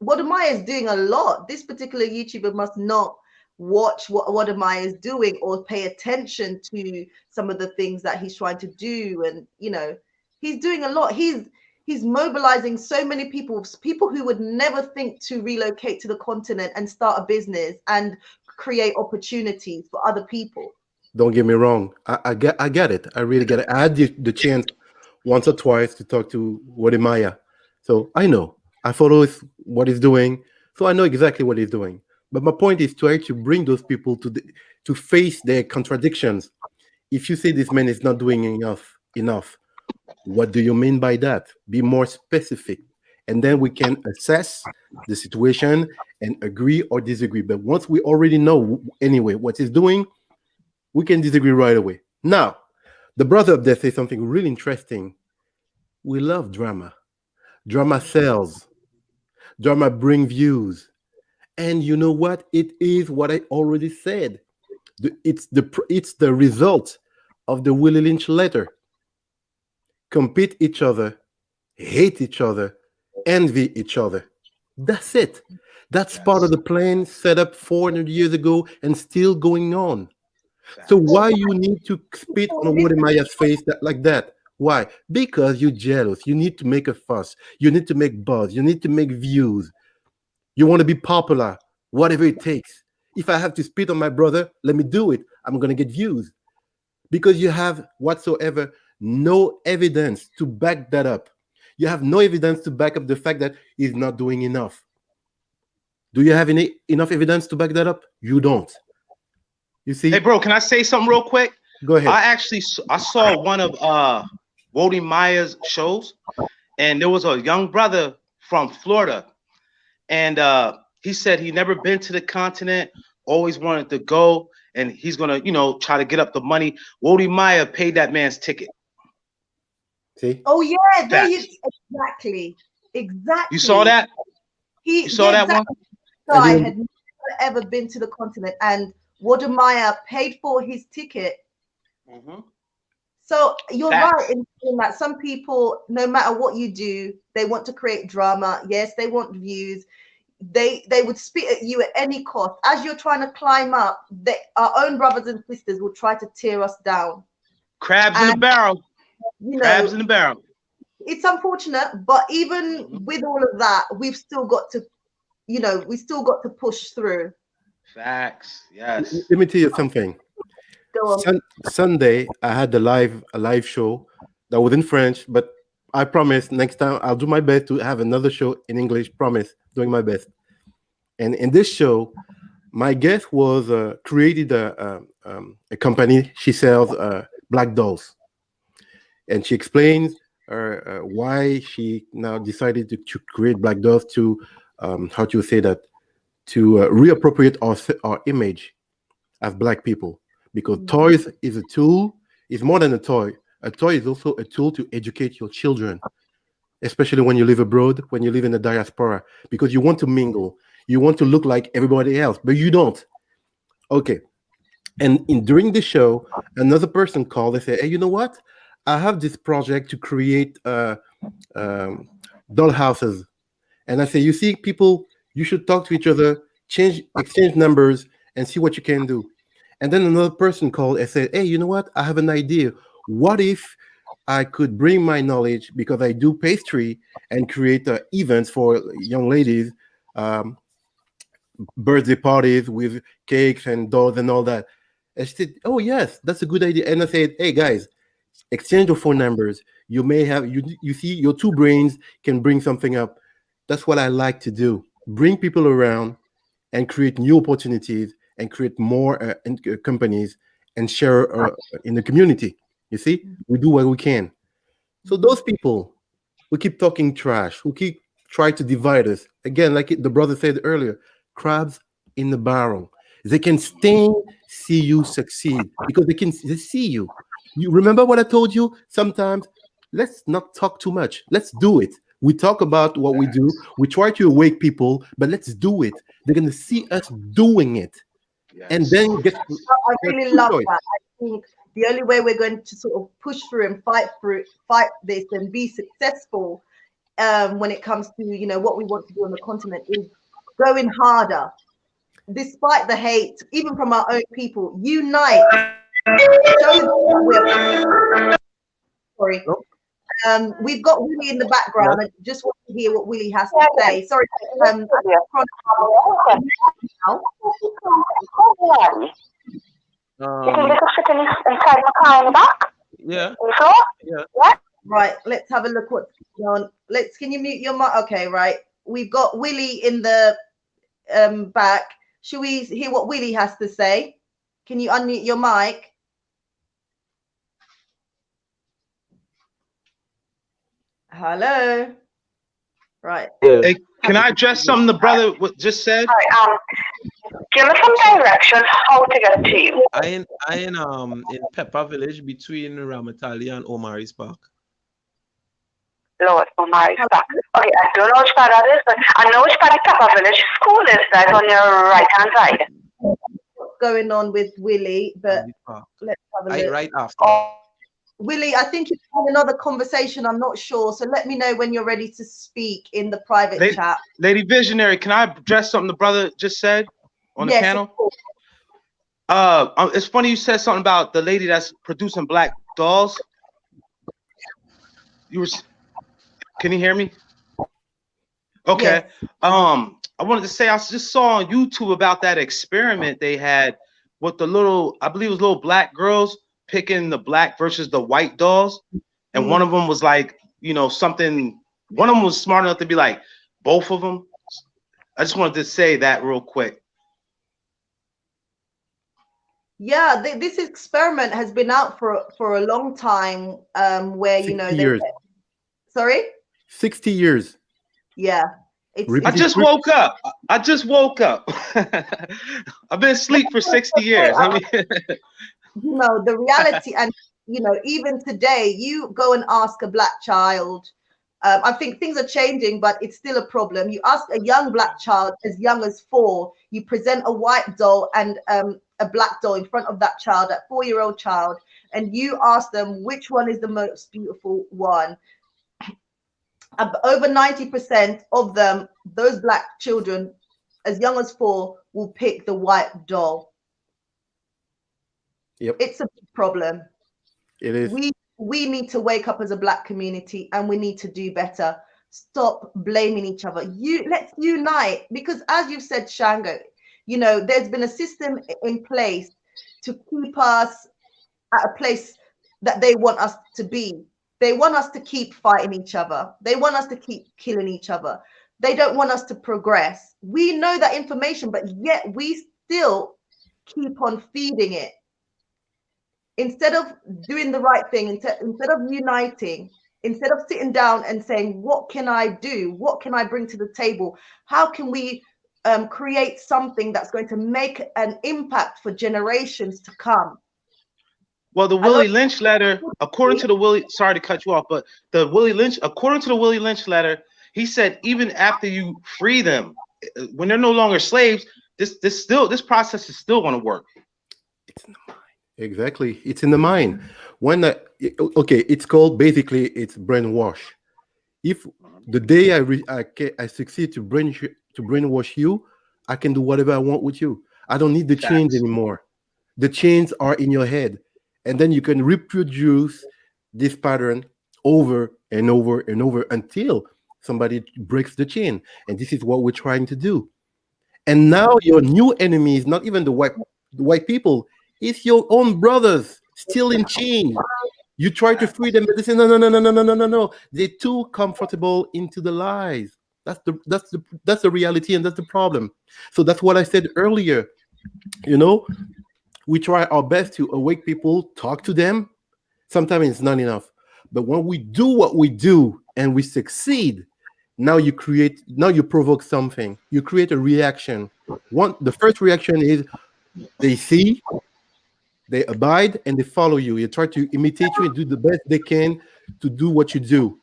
A: Wode Maya is doing a lot. This particular YouTuber must not watch what Wode Maya is doing or pay attention to some of the things that he's trying to do. And he's doing a lot. He's mobilizing so many people who would never think to relocate to the continent and start a business and create opportunities for other people.
D: Don't get me wrong. I get it. I really get it. I had the chance once or twice to talk to Wode Maya. So I know. I follow what he's doing. So I know exactly what he's doing. But my point is to actually bring those people to face their contradictions. If you say this man is not doing enough, what do you mean by that? Be more specific. And then we can assess the situation and agree or disagree. But once we already know anyway what he's doing, we can disagree right away. Now, the brother up there says something really interesting. We love drama. Drama sells. Drama brings views. And you know what? It is what I already said. It's the result of the Willie Lynch letter. Compete each other, hate each other, envy each other. That's it. That's part of
C: Yes.
D: the plan set up 400 years ago and still going on. So
C: Facts.
D: why you need to spit on Wode Maya's face like that? Why? Because you're jealous. You need to make a fuss. You need to make buzz. You need to make views. You want to be popular, whatever it takes. If I have to spit on my brother, let me do it. I'm going to get views because you have whatsoever no evidence to back that up. You have no evidence to back up the fact that he's not doing enough. Do you have enough evidence to back that up? You don't. You
C: Hey,
D: see?
C: bro, can I say something real quick?
D: Go ahead.
C: I saw one of Wode Maya's shows, and there was a young brother from Florida, and he said he never been to the continent, always wanted to go, and he's gonna, try to get up the money. Wode Maya paid that man's ticket.
D: See?
A: Oh yeah, there you
C: Facts.
A: exactly.
C: You saw
A: Exactly.
C: that?
A: He
C: You saw
A: yeah,
C: that one?
A: exactly.
D: And
A: Guy
D: you
A: had never ever been to the continent, and Wode Maya paid for his ticket.
C: Mm-hmm.
A: So you're right
C: Facts.
A: in saying that some people, no matter what you do, they want to create drama. Yes, they want views. They would spit at you at any cost. As you're trying to climb up, our own brothers and sisters will try to tear us down.
C: Crabs in a
A: And
C: barrel.
A: you
C: Crabs
A: know,
C: in a barrel.
A: it's unfortunate, but even
C: Mm-hmm.
A: with all of that, we've still got to, we still got to push through.
C: Facts. Yes.
D: let me tell you something.
A: Go on.
D: Sunday, I had a live show that was in French, but I promise next time I'll do my best to have another show in English. Promise, doing my best. And in this show, my guest was created a company. She sells black dolls, and she explains why she now decided to create black dolls to how do you say that, to reappropriate our image as black people, because toys is a tool, is more than a toy. A toy is also a tool to educate your children, especially when you live abroad, when you live in the diaspora, because you want to mingle, you want to look like everybody else, but you don't. Okay. And during the show, another person called and said, "Hey, you know what? I have this project to create um, doll houses." And I say, "You see, people, you should talk to each other, exchange numbers, and see what you can do." And then another person called and said, "Hey, you know what? I have an idea. What if I could bring my knowledge, because I do pastry and create events for young ladies, um, birthday parties with cakes and dolls and all that." And she said, "Oh yes, that's a good idea." And I said, "Hey guys, exchange your phone numbers. You may have you see your two brains can bring something up." That's what I like to do. Bring people around and create new opportunities and create more companies and share in the community. You see, we do what we can. So those people who keep talking trash, who keep trying to divide us, again, like the brother said earlier, crabs in the barrel. They can sting, see you succeed because they see you. You remember what I told you? Sometimes let's not talk too much. Let's do it. We talk about what we do.
C: Facts.
D: We try to awake people, but let's do it. They're gonna see us doing it, and
C: Yes.
D: then get
A: I
D: there's
A: really
D: two
A: love
D: choice.
A: that. I think the only way we're going to sort of push through and fight this and be successful when it comes to what we want to do on the continent is going harder, despite the hate, even from our own people. Unite, show them that we're sorry.
D: No?
A: We've got Willie in the
D: Yeah.
A: background. I just want to hear what Willie has to say. Sorry, now.
E: You think they could fit inside my car in the back?
F: Yeah,
E: In the floor?
F: yeah.
E: Yeah?
A: Right, let's have a look what's going on. Can you mute your mic? Okay, right. We've got Willie in the back. Should we hear what Willie has to say? Can you unmute your mic? Hello. Right.
C: Hey, can I address something the brother just said?
E: Alright, give me some directions how to get to you.
F: I in Pepper Village between Ramatali and Omari's Park.
E: Lord, oh my stuck. Okay, I don't know which part that is, but I know which part the Pepper Village School is. That's on your right-hand side.
A: What's going on with Willie? But let's have a look.
F: Right after.
E: Oh,
A: Willie, I think you're having another conversation. I'm not sure. So let me know when you're ready to speak in the private chat.
C: Lady Visionary, can I address something the brother just said on the panel? It's funny you said something about the lady that's producing black dolls. Can you hear me? Okay.
A: Yes.
C: I wanted to say I just saw on YouTube about that experiment they had with the little, I believe it was little black girls picking the black versus the white dolls, and one of them was like, you know, something. One of them was smart enough to be like both of them. I just wanted to say that real quick.
A: Yeah, this experiment has been out for a long time. Where you know, sorry,
D: 60 years.
A: Yeah,
C: I just woke up. I've been asleep for 60 years. I mean,
A: you know, the reality, and you know, even today, you go and ask a black child. I think things are changing, but it's still a problem. You ask a young black child as young as 4, you present a white doll and a black doll in front of that child, that 4-year-old child, and you ask them which one is the most beautiful one. Over 90% of them, those black children as young as 4, will pick the white doll.
D: Yep.
A: It's a big problem.
D: It is.
A: We need to wake up as a black community, and we need to do better. Stop blaming each other. Let's unite, because as you've said, Shango, you know, there's been a system in place to keep us at a place that they want us to be. They want us to keep fighting each other. They want us to keep killing each other. They don't want us to progress. We know that information, but yet we still keep on feeding it. Instead of doing the right thing, instead of uniting, instead of sitting down and saying, what can I do? What can I bring to the table? How can we create something that's going to make an impact for generations to come?
C: Well, the Willie Lynch letter, according to the Willie, sorry to cut you off, but the Willie Lynch, according to the Willie Lynch letter, he said even after you free them, when they're no longer slaves, this process is still going to work.
D: It's in the mind. Exactly, it's in the mind. When it's called, basically, it's brainwash. If the day I succeed to brainwash you, I can do whatever I want with you. I don't need the chains anymore. The chains are in your head. And then you can reproduce this pattern over and over and over until somebody breaks the chain. And this is what we're trying to do. And now your new enemy is not even the white people. It's your own brothers still in chains. You try to free them, but they say, no. They're too comfortable into the lies. That's the reality, and that's the problem. So that's what I said earlier. You know, we try our best to awake people, talk to them. Sometimes it's not enough. But when we do what we do and we succeed, now you provoke something. You create a reaction. The first reaction is they see, they abide, and they follow you. You try to imitate you and do the best they can to do what you do.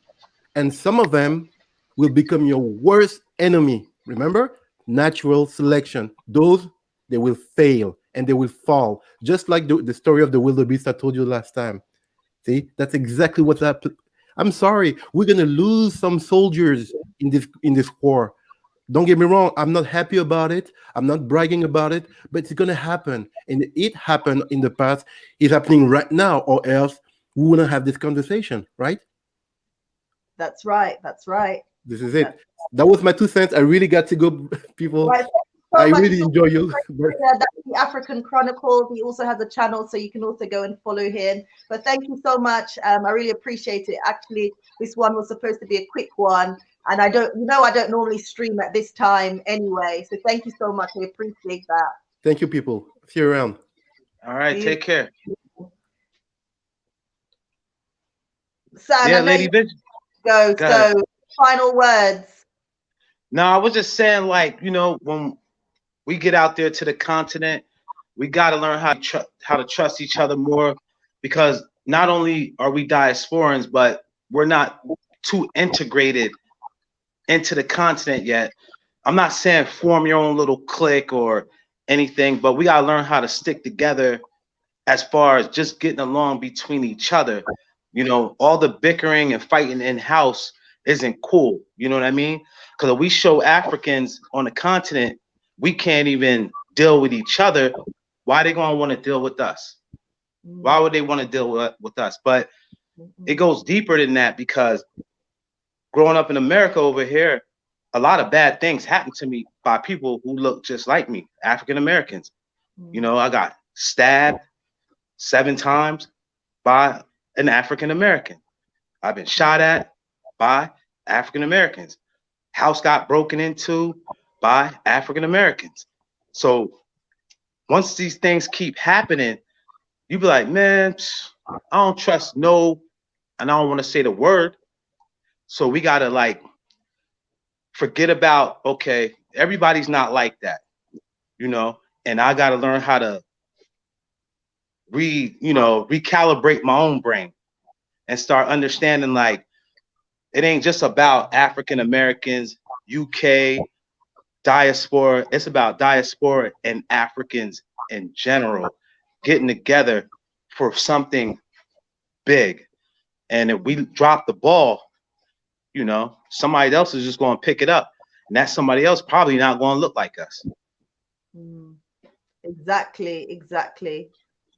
D: And some of them will become your worst enemy. Remember? Natural selection. Those, they will fail and they will fall. Just like the story of the wildebeest I told you last time. See? That's exactly what's happened. I'm sorry. We're going to lose some soldiers in this war. Don't get me wrong. I'm not happy about it. I'm not bragging about it, but it's going to happen. And it happened in the past. It's happening right now, or else we wouldn't have this conversation, right?
A: That's right. That's right.
D: This is it. That was my 2 cents. I really got to go, people.
A: Right.
D: I really enjoy you.
A: That's the African Chronicles. He also has a channel, so you can also go and follow him. But thank you so much. I really appreciate it. Actually, this one was supposed to be a quick one, and I don't normally stream at this time anyway. So thank you so much. I appreciate that.
D: Thank you, people. See you around.
C: All right, take care.
A: Sam,
C: yeah, Lady Bitch.
A: Go. So, final words.
C: No, I was just saying, like, you know, when we get out there to the continent, we got to learn how to trust each other more, because not only are we diasporans, but we're not too integrated into the continent yet. I'm not saying form your own little clique or anything, but we gotta learn how to stick together as far as just getting along between each other. You know, all the bickering and fighting in house isn't cool. You know what I mean? Because we show Africans on the continent, we can't even deal with each other. Why they gonna want to deal with us? Why would they want to deal with us? But it goes deeper than that, because growing up in America over here, a lot of bad things happened to me by people who look just like me, African Americans. You know, I got stabbed 7 times by an African American. I've been shot at by African Americans. House got broken into by African Americans. So once these things keep happening, you be like, man, I don't trust no, and I don't want to say the word. So we gotta like forget about, okay, everybody's not like that, you know, and I gotta learn how to recalibrate my own brain and start understanding like it ain't just about African Americans, UK, diaspora. It's about diaspora and Africans in general getting together for something big. And if we drop the ball, you know, somebody else is just going to pick it up. And that somebody else probably not going to look like us.
A: Exactly.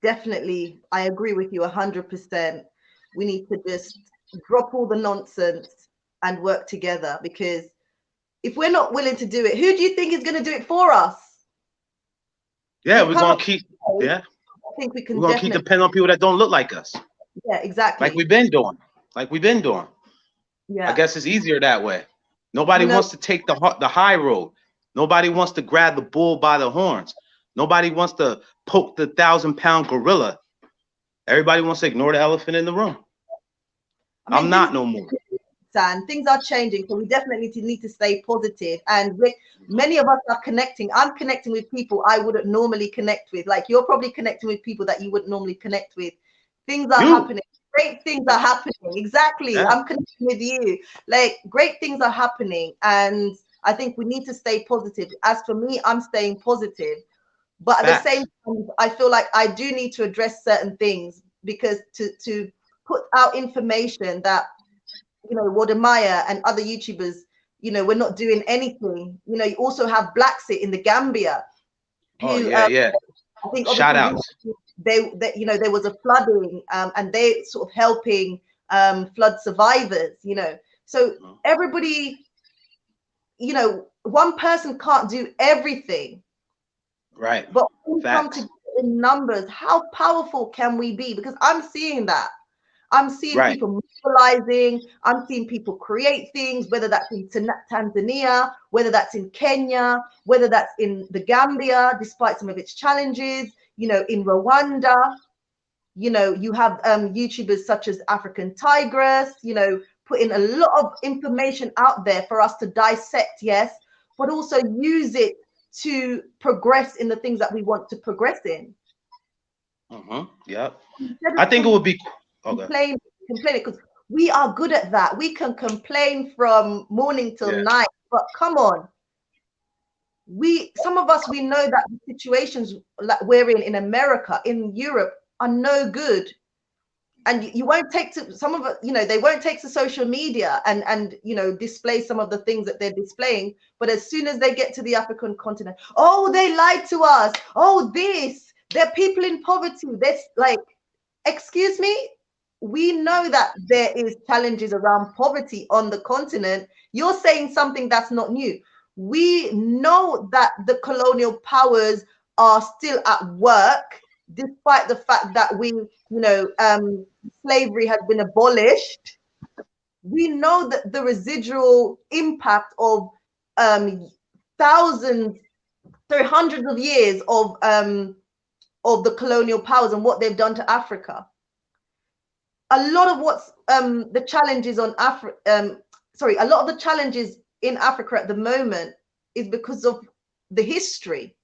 A: Definitely. I agree with you 100%. We need to just drop all the nonsense and work together, because if we're not willing to do it, who do you think is going to do it for us?
C: Yeah, we're going to keep,
A: I think we can
C: we're going to keep depending on people that don't look like us.
A: Yeah, exactly.
C: Like we've been doing.
A: Yeah.
C: I guess it's easier that way. Nobody wants to take the high road. Nobody wants to grab the bull by the horns. Nobody wants to poke the 1,000-pound gorilla. Everybody wants to ignore the elephant in the room. I'm not no more.
A: And things are changing, so we definitely need to stay positive. And many of us are connecting. I'm connecting with people I wouldn't normally connect with. Like you're probably connecting with people that you wouldn't normally connect with. Things are happening. Great things are happening. Exactly. Yeah. I'm connecting with you. Like great things are happening, and I think we need to stay positive. As for me, I'm staying positive, but at the same time, I feel like I do need to address certain things, because to put out information that, you know, Wode Maya and other YouTubers, you know, we're not doing anything. You know, you also have Blacksit in the Gambia. Who,
C: I think shout outs.
A: They you know, there was a flooding, and they sort of helping flood survivors. You know, so everybody, you know, one person can't do everything.
C: Right.
A: But when we come together in numbers, how powerful can we be? Because I'm seeing that. I'm seeing people mobilizing. I'm seeing people create things, whether that's in Tanzania, whether that's in Kenya, whether that's in the Gambia, despite some of its challenges, you know, in Rwanda. You know, you have YouTubers such as African Tigress, you know, putting a lot of information out there for us to dissect, yes, but also use it to progress in the things that we want to progress in.
C: Yep. I think it would be
A: complain, because we are good at that. We can complain from morning till night, but come on, some of us, we know that the situations that we're in America, in Europe, are no good. And you won't take to some of it, you know, they won't take to social media and you know, display some of the things that they're displaying. But as soon as they get to the African continent, oh, they lied to us. Oh, they're people in poverty. This, like, excuse me, we know that there is challenges around poverty on the continent. You're saying something that's not new. We know that the colonial powers are still at work, despite the fact that slavery has been abolished. We know that the residual impact of hundreds of years of the colonial powers and what they've done to Africa. A lot of what's the challenges on a lot of the challenges in Africa at the moment is because of the history.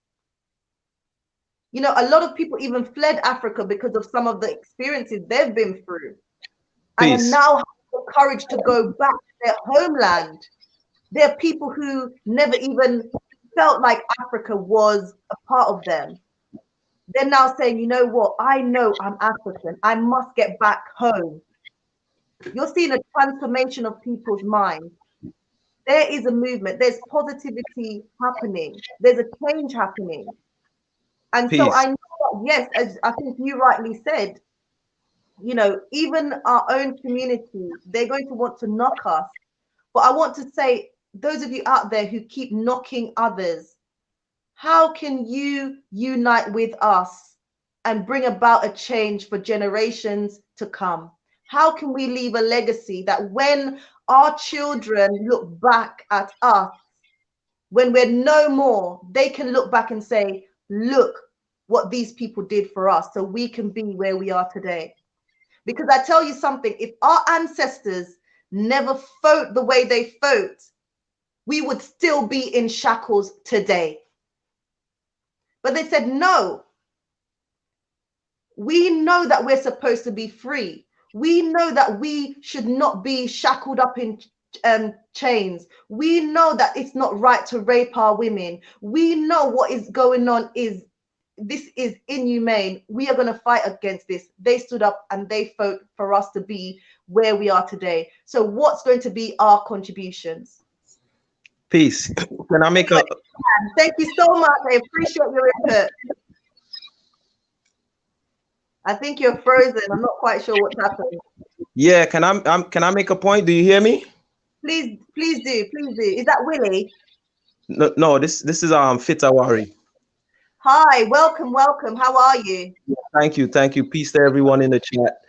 A: You know, a lot of people even fled Africa because of some of the experiences they've been through. And now the courage to go back to their homeland. There are people who never even felt like Africa was a part of them. They're now saying, you know what, I know I'm African. I must get back home. You're seeing a transformation of people's minds. There is a movement, there's positivity happening, there's a change happening. And so
F: Peace.
A: I know that, yes, as I think you rightly said, you know, even our own community, they're going to want to knock us. But I want to say, those of you out there who keep knocking others, how can you unite with us and bring about a change for generations to come? How can we leave a legacy that when our children look back at us, when we're no more, they can look back and say, look what these people did for us, so we can be where we are today. Because I tell you something, if our ancestors never fought the way they fought, we would still be in shackles today. But they said, no, we know that we're supposed to be free. We know that we should not be shackled up in chains. We know that it's not right to rape our women. We know what is going on is this is inhumane. We are going to fight against this. They stood up and they fought for us to be where we are today. So what's going to be our contributions?
F: Peace. Can I make a...
A: Thank you so much. I appreciate your input. I think you're frozen. I'm not quite sure what's happening.
F: Yeah, can I make a point? Do you hear me?
A: Please do. Is that Willie?
F: No, this is Fitawari.
A: Hi, welcome. How are you?
F: Thank you. Peace to everyone in the chat.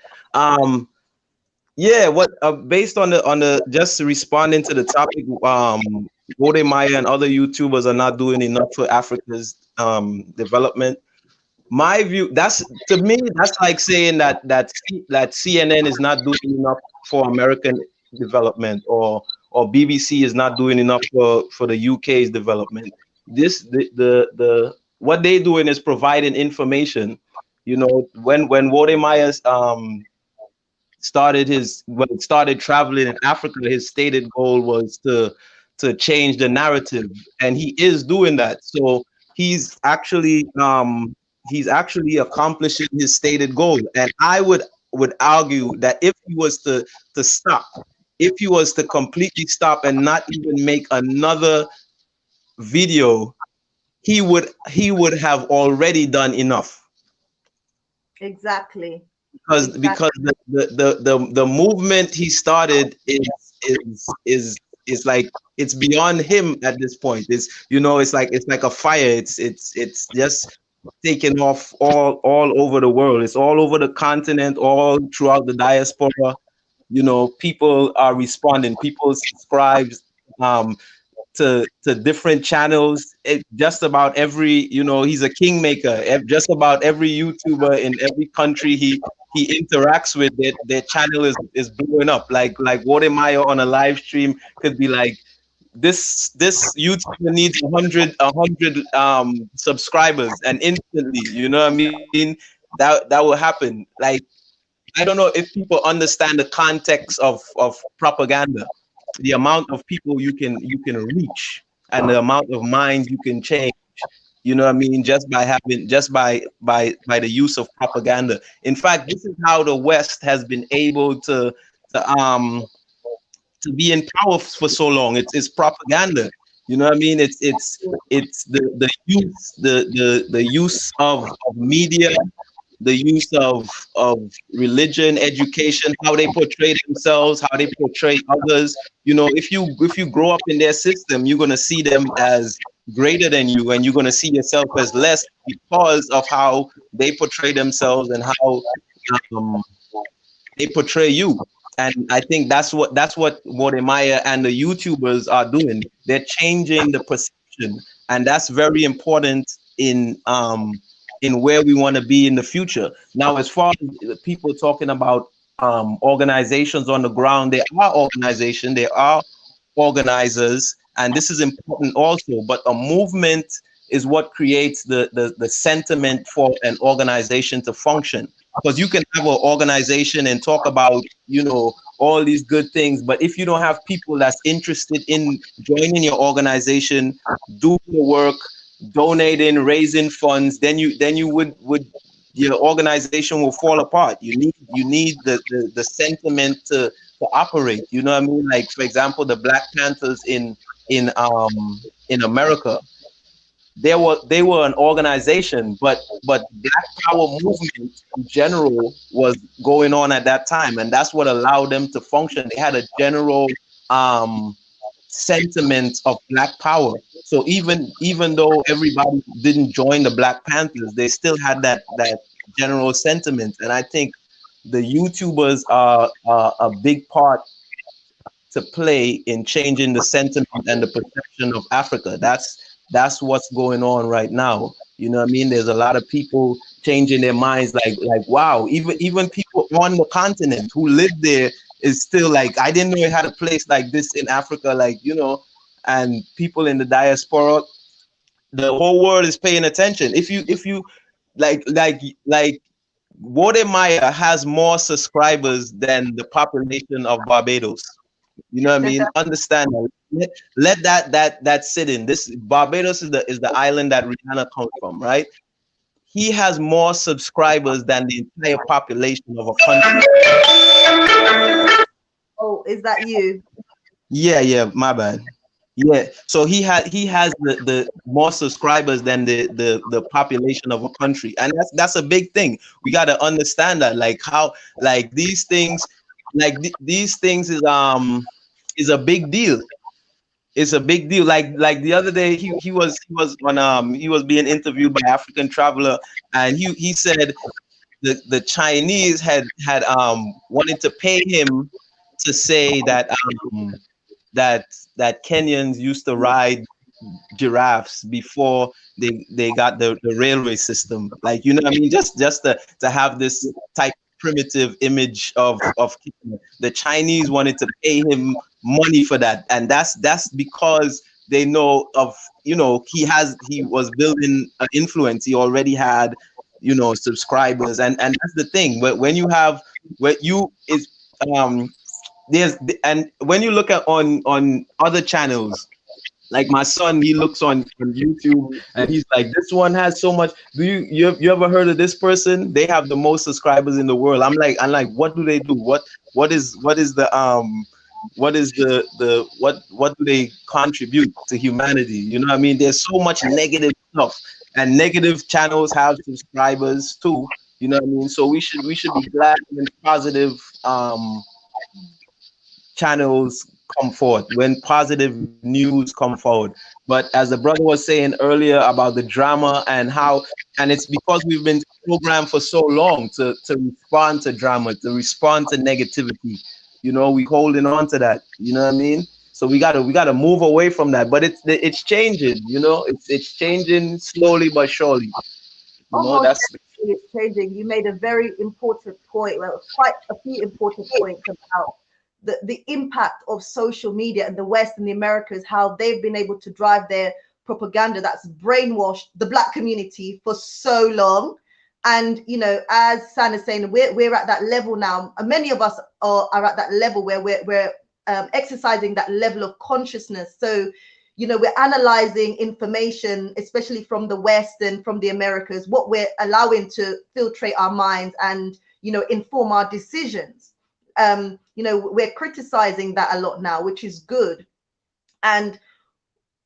F: Yeah, what based on the just responding to the topic, Wode Maya and other YouTubers are not doing enough for Africa's development. My view, that's to me, that's like saying that CNN is not doing enough for American development, or BBC is not doing enough for the UK's development. The what they're doing is providing information. You know, when Wode Maya started traveling in Africa, his stated goal was to change the narrative, and he is doing that. So he's actually accomplishing his stated goal. And I would argue that if he was to stop, if he was to completely stop and not even make another video, he would have already done enough.
A: Exactly.
F: Because the movement he started is like, it's beyond him at this point. It's like a fire. It's just taken off all over the world. It's all over the continent, all throughout the diaspora. You know, people are responding. People subscribe to different channels. Just about every, he's a kingmaker. Just about every YouTuber in every country he interacts with, their channel is blowing up. Like Wode Maya on a live stream could be like, this YouTuber needs 100 subscribers, and instantly, you know what I mean, that will happen. Like, I don't know if people understand the context of propaganda, the amount of people you can reach, and the amount of minds you can change. You know what I mean? Just by the use of propaganda. In fact, this is how the West has been able to be in power for so long. It's propaganda. You know what I mean? It's the use of media, the use of religion, education, how they portray themselves, how they portray others. You know, if you grow up in their system, you're gonna see them as greater than you, and you're gonna see yourself as less because of how they portray themselves and how they portray you. And I think that's what Wode Maya and the YouTubers are doing. They're changing the perception, and that's very important in where we want to be in the future. Now, as far as people talking about organizations on the ground, there are organizations, there are organizers, and this is important also. But a movement is what creates the sentiment for an organization to function. Because you can have an organization and talk about, all these good things. But if you don't have people that's interested in joining your organization, doing the work, donating, raising funds, then you would your organization will fall apart. You need the sentiment to operate. You know what I mean? Like, for example, the Black Panthers in America, they were an organization, but Black Power movement in general was going on at that time, and that's what allowed them to function. They had a general um, sentiment of Black Power. So even though everybody didn't join the Black Panthers, they still had that general sentiment, and I think the YouTubers are a big part to play in changing the sentiment and the perception of Africa. That's what's going on right now. You know what I mean? There's a lot of people changing their minds, like wow, even people on the continent who live there is still like, I didn't know it had a place like this in Africa, like, you know, and people in the diaspora, the whole world is paying attention. If you like Wode Maya has more subscribers than the population of Barbados. You know what I mean? Understand that. Let that sit in. This Barbados is the island that Rihanna comes from, right? He has more subscribers than the entire population of a country.
A: Oh, is that you?
F: Yeah, my bad. Yeah, so he has the more subscribers than the population of a country, and that's a big thing. We got to understand that, like how, like these things, these things is a big deal. It's a big deal. Like the other day, he was being interviewed by African Traveler, and he said the Chinese had wanted to pay him to say that that Kenyans used to ride giraffes before they got the railway system. Like, you know what I mean? Just to have this type of primitive image of Kenya. The Chinese wanted to pay him money for that, and that's because they know of, you know, he was building an influence. He already had, you know, subscribers, and that's the thing. But when you have what you is there's and when you look at on other channels, like my son, he looks on YouTube and he's like, this one has so much. You ever heard of this person? They have the most subscribers in the world. I'm like, what do they do? What do they contribute to humanity? You know what I mean? There's so much negative stuff, and negative channels have subscribers too. You know what I mean? So we should be glad when positive channels come forth, when positive news come forward. But as the brother was saying earlier about the drama and it's because we've been programmed for so long to respond to drama, to respond to negativity. You know, we holding on to that. You know what I mean? So we gotta move away from that. But it's changing. You know, it's changing slowly but surely. You know,
A: Almost
F: that's
A: definitely it's changing. You made a very important point. Well, quite a few important points about the impact of social media in the West and the Americas, how they've been able to drive their propaganda that's brainwashed the Black community for so long. And, you know, as San is saying, we're at that level now. Many of us are at that level where we're exercising that level of consciousness. So, you know, we're analyzing information, especially from the West and from the Americas, what we're allowing to filtrate our minds and, you know, inform our decisions. You know, we're criticizing that a lot now, which is good. And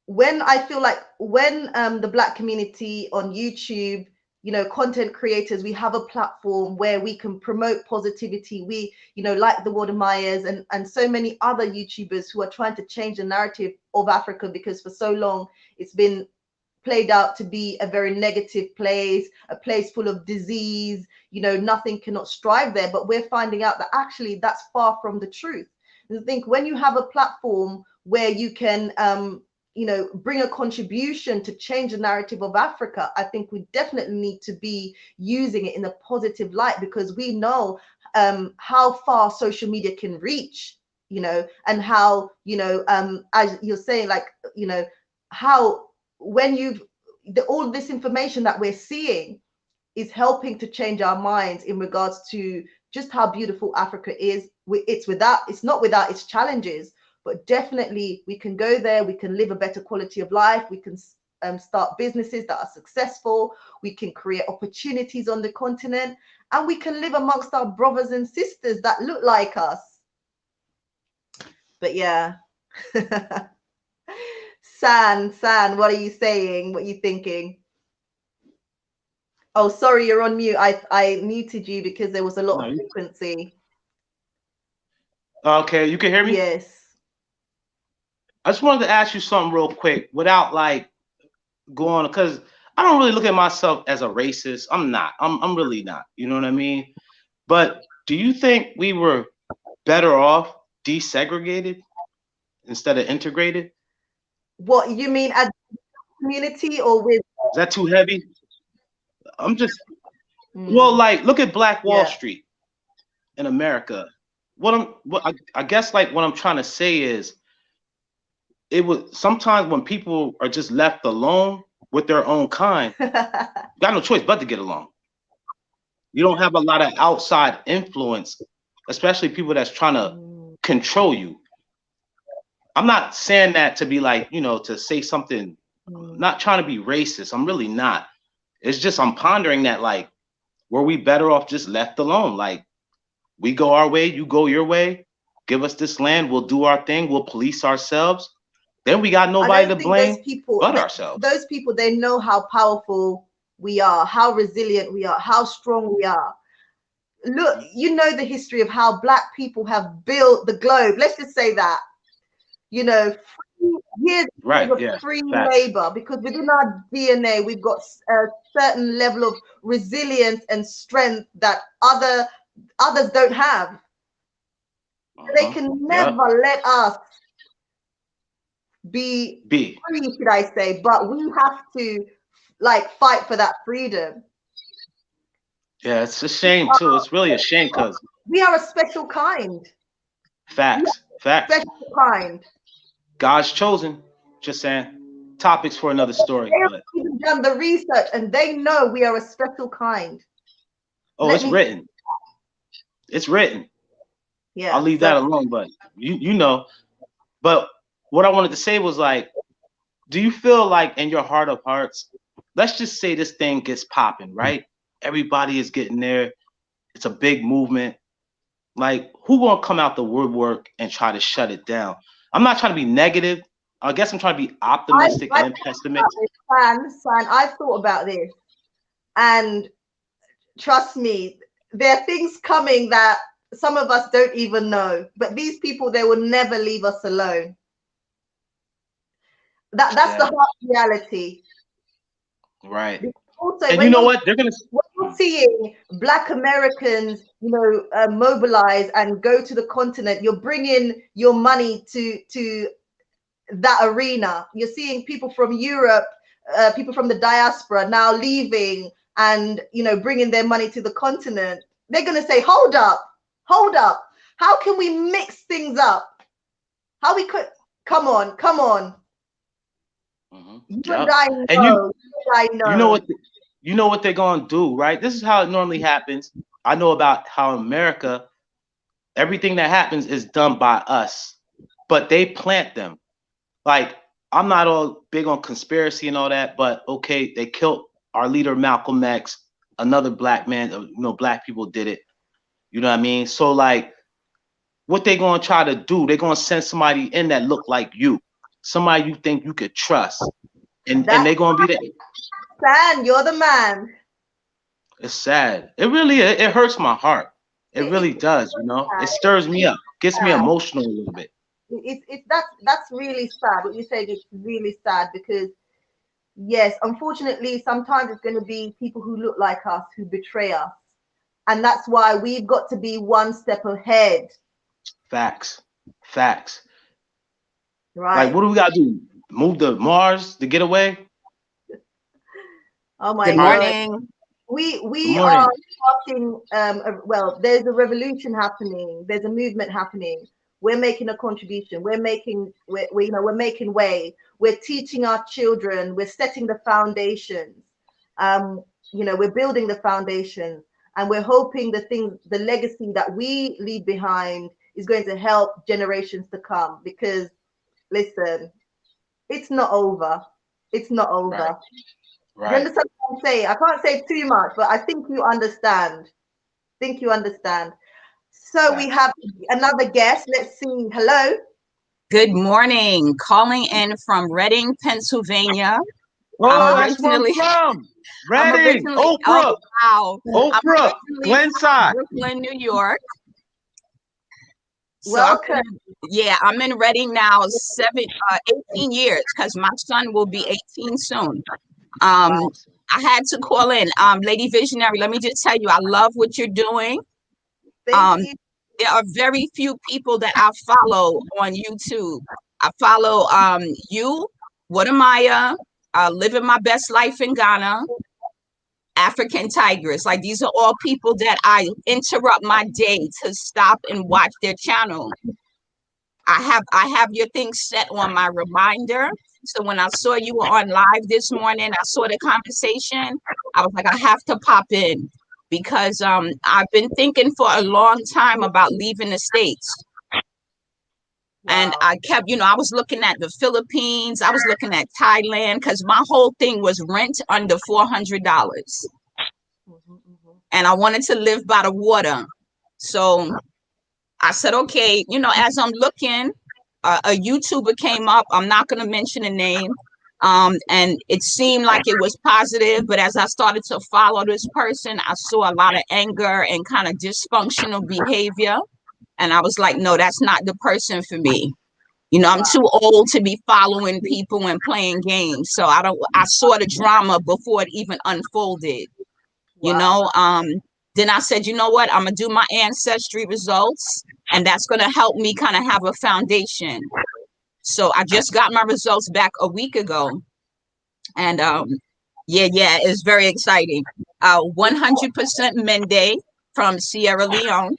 A: when I feel like when the Black community on YouTube, you know, content creators, we have a platform where we can promote positivity. We, you know, like the Wode Mayas and so many other YouTubers who are trying to change the narrative of Africa, because for so long it's been played out to be a very negative place, a place full of disease, you know, nothing cannot strive there. But we're finding out that actually that's far from the truth. And I think when you have a platform where you can, you know, bring a contribution to change the narrative of Africa, I think we definitely need to be using it in a positive light, because we know how far social media can reach, you know, and how, you know, as you're saying, like, you know, how when all this information that we're seeing is helping to change our minds in regards to just how beautiful Africa is. It's not without its challenges, but definitely we can go there. We can live a better quality of life. We can start businesses that are successful. We can create opportunities on the continent, and we can live amongst our brothers and sisters that look like us. But yeah. San, what are you saying? What are you thinking? Oh, sorry, you're on mute. I muted you because there was a lot of frequency.
C: Okay, you can hear me?
A: Yes.
C: I just wanted to ask you something real quick without like going, because I don't really look at myself as a racist. I'm not. I'm really not. You know what I mean? But do you think we were better off desegregated instead of integrated?
A: What you mean as a community or with?
C: Is that too heavy? I'm just well, like look at Black Wall Street in America. I guess like what I'm trying to say is it was sometimes when people are just left alone with their own kind, got no choice but to get along. You don't have a lot of outside influence, especially people that's trying to control you. I'm not saying that to be like, you know, to say something, not trying to be racist. I'm really not. It's just I'm pondering that, like, were we better off just left alone? Like, we go our way, you go your way, give us this land, we'll do our thing, we'll police ourselves. Then we got nobody to blame but ourselves.
A: Those people, they know how powerful we are, how resilient we are, how strong we are. Look, you know the history of how Black people have built the globe. Let's just say that, you know, years of free labor, because within our DNA, we've got a certain level of resilience and strength that others don't have. They can never let us be free, should I say, but we have to like fight for that freedom.
C: Yeah, it's a shame too. It's really a shame because
A: we are a special kind.
C: Facts.
A: Special kind.
C: God's chosen. Just saying. Topics for another story.
A: They have even done the research and they know we are a special kind.
C: Oh, it's written. It's written.
A: Yeah.
C: I'll leave that alone, but you know. But what I wanted to say was like, do you feel like in your heart of hearts, let's just say this thing gets popping, right? Everybody is getting there. It's a big movement. Like, who gonna come out the woodwork and try to shut it down? I'm not trying to be negative. I guess I'm trying to be optimistic and pessimistic.
A: I've thought about this, and trust me, there are things coming that some of us don't even know. But these people, they will never leave us alone. That's the hard reality.
C: Right.
A: Also,
C: and you know what? They're gonna.
A: We're seeing Black Americans, you know, mobilize and go to the continent. You're bringing your money to that arena. You're seeing people from Europe, people from the diaspora now leaving and, you know, bringing their money to the continent. They're going to say, hold up. How can we mix things up? How we could, come on. You and I know.
C: And you know what they're going to do, right? This is how it normally happens. I know about how in America, everything that happens is done by us, but they plant them. Like, I'm not all big on conspiracy and all that, but okay, they killed our leader Malcolm X, another Black man, you know, Black people did it. You know what I mean? So like, what they gonna try to do, they're gonna send somebody in that look like you, somebody you think you could trust, and they're gonna be there.
A: Stan, you're the man.
C: It's sad. It really, it hurts my heart. It really does, you know. It stirs me up, gets me emotional a little bit.
A: That's really sad. What you said is really sad, because yes, unfortunately, sometimes it's going to be people who look like us who betray us, and that's why we've got to be one step ahead.
C: Facts.
A: Right.
C: Like, what do we gotta do? Move to Mars to get away?
A: Oh my
G: God. Good morning.
A: We are starting. Well, there's a revolution happening. There's a movement happening. We're making a contribution. We're making way. We're teaching our children. We're setting the foundations. You know, we're building the foundations. And we're hoping the legacy that we leave behind is going to help generations to come. Because listen, it's not over. It's not over.
C: Right.
A: You understand what I'm saying? I can't say too much, but I think you understand. So we have another guest. Let's see. Hello.
G: Good morning. Calling in from Reading, Pennsylvania.
C: Oh, that's where I'm from. Reading, Oprah.
G: Oh, wow.
C: Oprah, Glenside,
G: Brooklyn, New York. So
A: Welcome.
G: I'm in Reading now 18 years because my son will be 18 soon. I had to call in. Lady Visionary, let me just tell you, I love what you're doing.
A: Thank you.
G: There are very few people that I follow on YouTube. I follow you, Wode Maya, Living My Best Life in Ghana, African Tigress. Like, these are all people that I interrupt my day to stop and watch their channel. I have your thing set on my reminder. So when I saw you were on live this morning, I saw the conversation. I was like, I have to pop in because I've been thinking for a long time about leaving the States. Wow. And I kept, I was looking at the Philippines. I was looking at Thailand because my whole thing was rent under $400. And I wanted to live by the water. So I said, okay, as I'm looking, a YouTuber came up. I'm not going to mention a name. And it seemed like it was positive. But as I started to follow this person, I saw a lot of anger and kind of dysfunctional behavior. And I was like, no, that's not the person for me. I'm too old to be following people and playing games. So I saw the drama before it even unfolded. Then I said, you know what? I'm going to do my Ancestry Results, and that's going to help me kind of have a foundation. So I just got my results back a week ago. And it's very exciting. 100% Mende from Sierra Leone.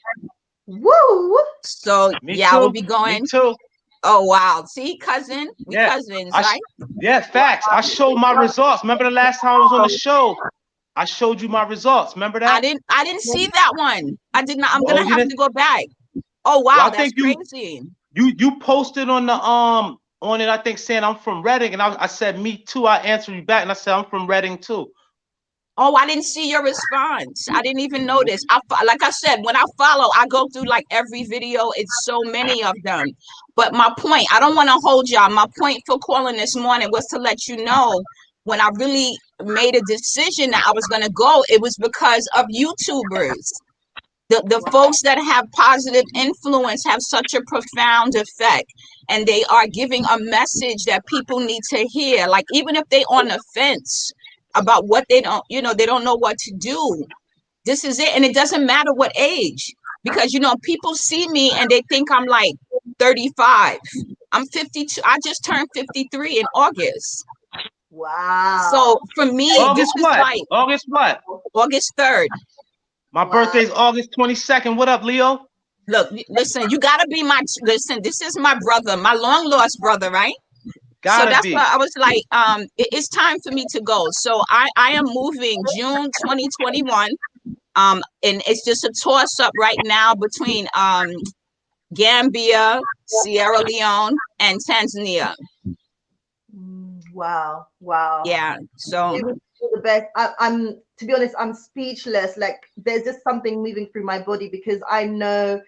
A: Woo!
G: So I will be going.
C: Me too.
G: Oh, wow. See, cousin? We cousins, right?
C: Yeah, facts. I showed my results. Remember the last time I was on the show? I showed you my results. Remember that?
G: I didn't see that one. I did not. I'm gonna have to go back. Oh wow, well, that's crazy.
C: You posted on the on it, I think, saying I'm from Reading, and I said me too. I answered you back, and I said I'm from Reading too.
G: Oh, I didn't see your response. I didn't even notice. Like I said, when I follow, I go through like every video. It's so many of them. But my point, I don't want to hold y'all. My point for calling this morning was to let you know when I really made a decision that I was going to go, it was because of YouTubers. The folks that have positive influence have such a profound effect, and they are giving a message that people need to hear. Like, even if they on the fence about what they don't, they don't know what to do. This is it. And it doesn't matter what age, because, people see me and they think I'm like 35. I'm 52. I just turned 53 in August.
A: Wow.
G: So for me,
C: August what? August what?
G: August 3rd.
C: My birthday's August 22nd. What up, Leo?
G: Look, listen, you gotta be this is my brother, my long lost brother, right? So that's why I was like, it's time for me to go. So I am moving June 2021. And it's just a toss up right now between Gambia, Sierra Leone, and Tanzania.
A: Wow.
G: Yeah. So
A: the best. I'm to be honest, I'm speechless. Like, there's just something moving through my body, because I know,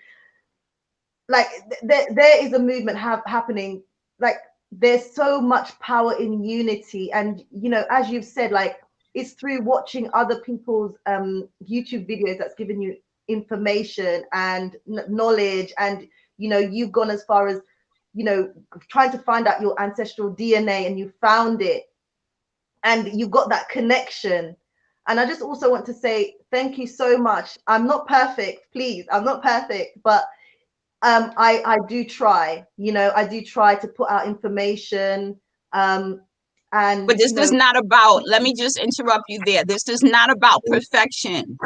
A: like, there is a movement happening. Like, there's so much power in unity, and as you've said, like, it's through watching other people's YouTube videos that's given you information and knowledge, and you've gone as far as trying to find out your ancestral DNA, and you found it, and you've got that connection. And I just also want to say thank you so much. I'm not perfect, please. I'm not perfect, but I do try. I do try to put out information. But
G: this is not about, let me just interrupt you there. This is not about perfection.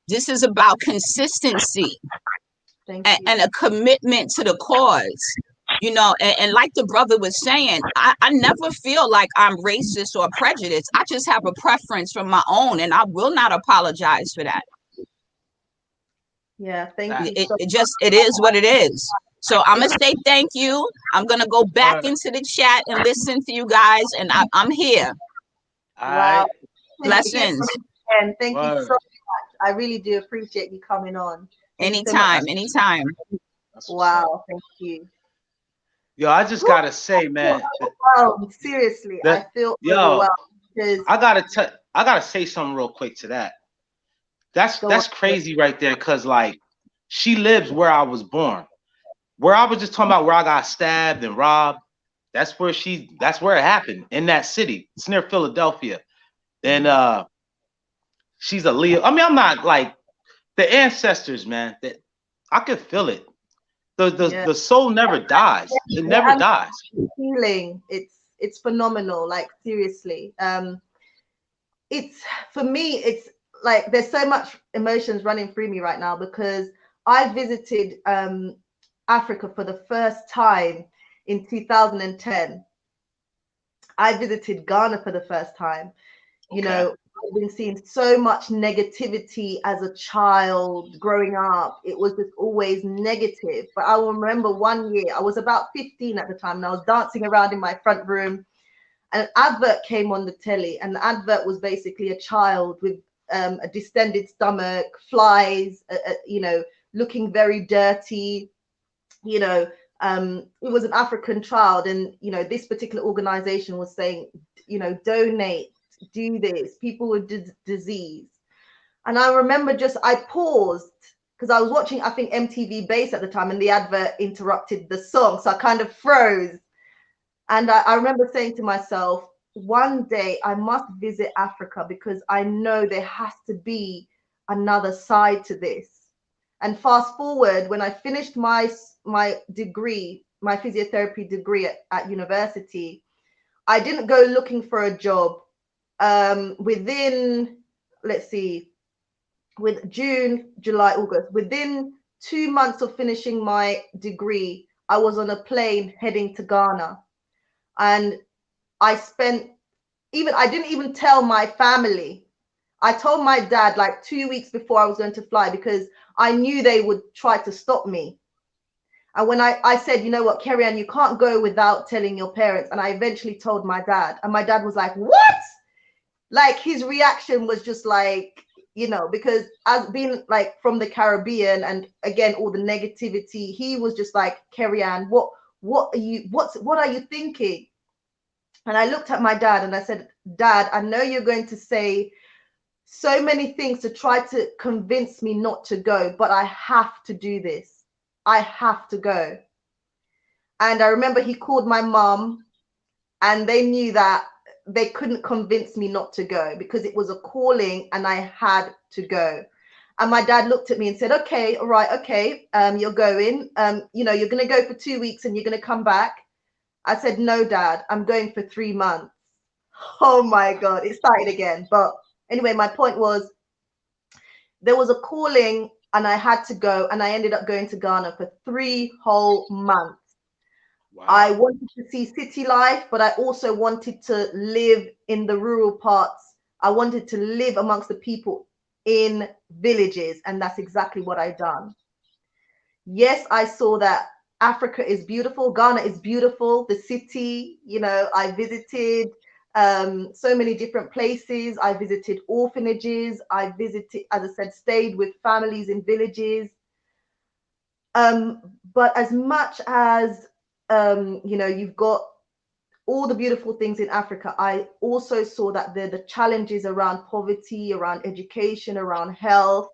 G: This is about consistency and a commitment to the cause. And like the brother was saying, I never feel like I'm racist or prejudiced. I just have a preference from my own, and I will not apologize for that.
A: Yeah, thank you
G: It,
A: so
G: it just, it is what it is. So I'm gonna say thank you. I'm gonna go back
C: Word.
G: into the chat and listen to you guys, and I'm here.
C: All
A: Wow.
C: right.
A: Hear from
G: Blessings.
A: you again. Thank you so
C: Word.
A: much. I really do appreciate you coming on. Thank you so much.
G: Anytime, anytime.
C: That's what's up.
A: Wow, thank you.
C: Yo, I just
A: Whew,
C: gotta say,
A: I feel
C: man,
A: overwhelmed. Seriously, I feel
C: yo,
A: overwhelmed because
C: I gotta say something real quick to that.
A: go on.
C: That's crazy right there, cause like she lives where I was born. Where I was just talking about where I got stabbed and robbed. That's where it happened, in that city. It's near Philadelphia. And she's a Leo. I mean, I'm not like the ancestors, man. That I could feel it.
A: Yeah.
C: The soul never dies. It
A: Yeah,
C: never dies.
A: feeling it's phenomenal, like seriously. It's for me, it's like there's so much emotions running through me right now because I visited Africa for the first time in 2010. I visited Ghana for the first time. You
C: Okay.
A: know, I've been seeing so much negativity as a child growing up. It was just always negative. But I will remember one year, I was about 15 at the time, and I was dancing around in my front room. And an advert came on the telly, and the advert was basically a child with a distended stomach, flies, you know, looking very dirty. You know, it was an African child, and you know, this particular organization was saying, you know, donate, do this, people with disease. And I remember I paused because I was watching, I think, MTV Base at the time, and the advert interrupted the song, so I kind of froze. And I remember saying to myself, one day I must visit Africa because I know there has to be another side to this. And fast forward, when I finished my degree, my physiotherapy degree at university, I didn't go looking for a job. Within, let's see, with June, July, August, within 2 months of finishing my degree, I was on a plane heading to Ghana. And I didn't even tell my family. I told my dad like 2 weeks before I was going to fly because I knew they would try to stop me. And when I said, you know what, Kerry-Ann, you can't go without telling your parents. And I eventually told my dad, and my dad was like, what? Like his reaction was just like, you know, because as being like from the Caribbean and again, all the negativity, he was just like, Kerry-Ann, what are you thinking? And I looked at my dad and I said, Dad, I know you're going to say so many things to try to convince me not to go, but I have to do this. I have to go. And I remember he called my mom, and they knew that they couldn't convince me not to go because it was a calling and I had to go. And my dad looked at me and said, okay, all right, okay, you're going. You know, you're going to go for 2 weeks and you're going to come back. I said, no, Dad, I'm going for 3 months. Oh my God, it started again. But anyway, my point was there was a calling and I had to go, and I ended up going to Ghana for 3 whole months.
C: Wow.
A: I wanted to see city life, but I also wanted to live in the rural parts. I wanted to live amongst the people in villages, and that's exactly what I've done. Yes, I saw that Africa is beautiful. Ghana is beautiful. The city, you know, I visited so many different places. I visited orphanages. I visited, as I said, stayed with families in villages. But as much as, you know, you've got all the beautiful things in Africa, I also saw that there are the challenges around poverty, around education, around health.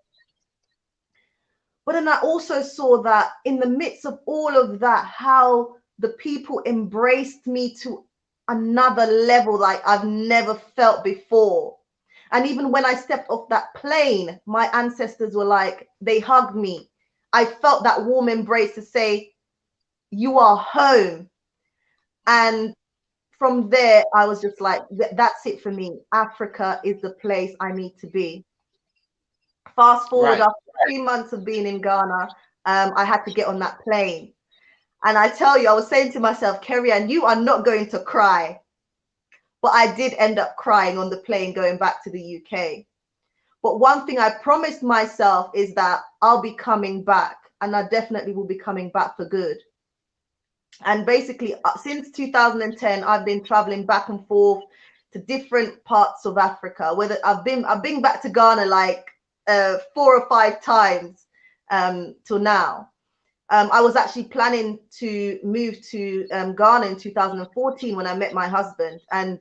A: But then I also saw that in the midst of all of that, how the people embraced me to another level like I've never felt before. And even when I stepped off that plane, my ancestors were like, they hugged me. I felt that warm embrace to say, you are home. And from there, I was just like, that's it for me. Africa is the place I need to be. Fast forward,
C: Right.
A: after 3 months of being in Ghana, I had to get on that plane. And I tell you, I was saying to myself, Kerry-Ann, you are not going to cry. But I did end up crying on the plane going back to the UK. But one thing I promised myself is that I'll be coming back, and I definitely will be coming back for good. And basically, since 2010, I've been traveling back and forth to different parts of Africa. Whether I've been back to Ghana like 4 or 5 times till now. I was actually planning to move to Ghana in 2014 when I met my husband, and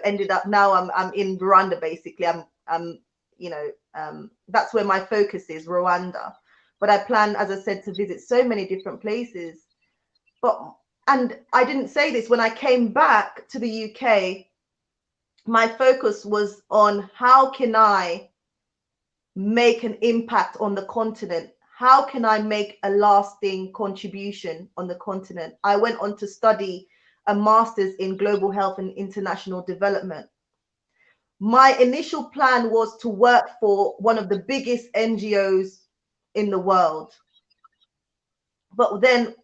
A: ended up now I'm in Rwanda. Basically, I'm that's where my focus is, Rwanda. But I plan, as I said, to visit so many different places. And I didn't say this, when I came back to the UK, my focus was on how can I make an impact on the continent? How can I make a lasting contribution on the continent? I went on to study a master's in global health and international development. My initial plan was to work for one of the biggest NGOs in the world. But then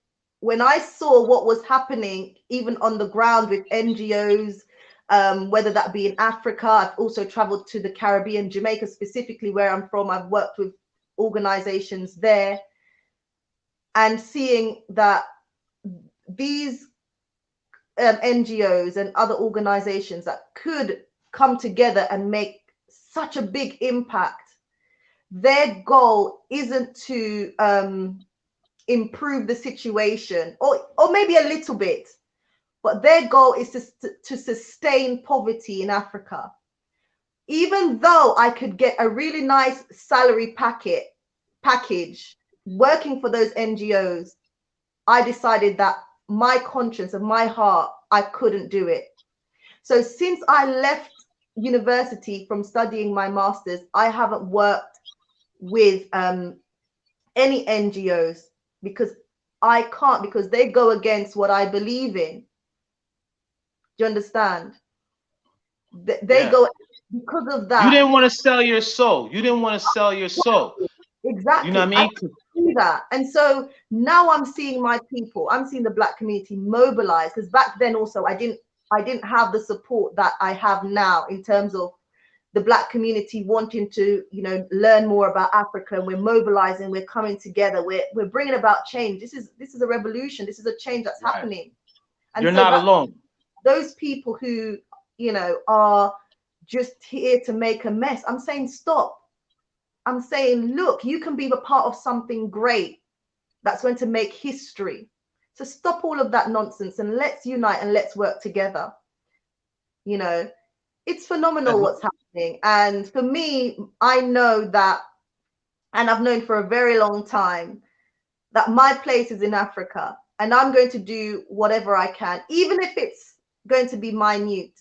A: when I saw what was happening, even on the ground with NGOs, whether that be in Africa, I've also traveled to the Caribbean, Jamaica specifically, where I'm from. I've worked with organizations there, and seeing that these NGOs and other organizations that could come together and make such a big impact, their goal isn't to improve the situation, or maybe a little bit, but their goal is to sustain poverty in Africa. Even though I could get a really nice salary package working for those NGOs, I decided that my conscience and my heart, I couldn't do it. So since I left university from studying my master's, I haven't worked with any NGOs, because I can't, because they go against what I believe in. Do you understand? They go, because of that.
C: You didn't want to sell your soul. You didn't want to sell your soul.
A: Exactly.
C: You know what I mean?
A: Do that. And so now I'm seeing my people, I'm seeing the Black community mobilize, because back then also I didn't have the support that I have now, in terms of the Black community wanting to, learn more about Africa, and we're mobilizing, we're coming together, we're bringing about change. This is a revolution. This is a change that's happening. And
C: you're not alone.
A: Those people who, are just here to make a mess, I'm saying stop. I'm saying, look, you can be a part of something great that's going to make history. So stop all of that nonsense and let's unite and let's work together. It's phenomenal what's happening. And for me, I know that, and I've known for a very long time, that my place is in Africa, and I'm going to do whatever I can, even if it's going to be minute.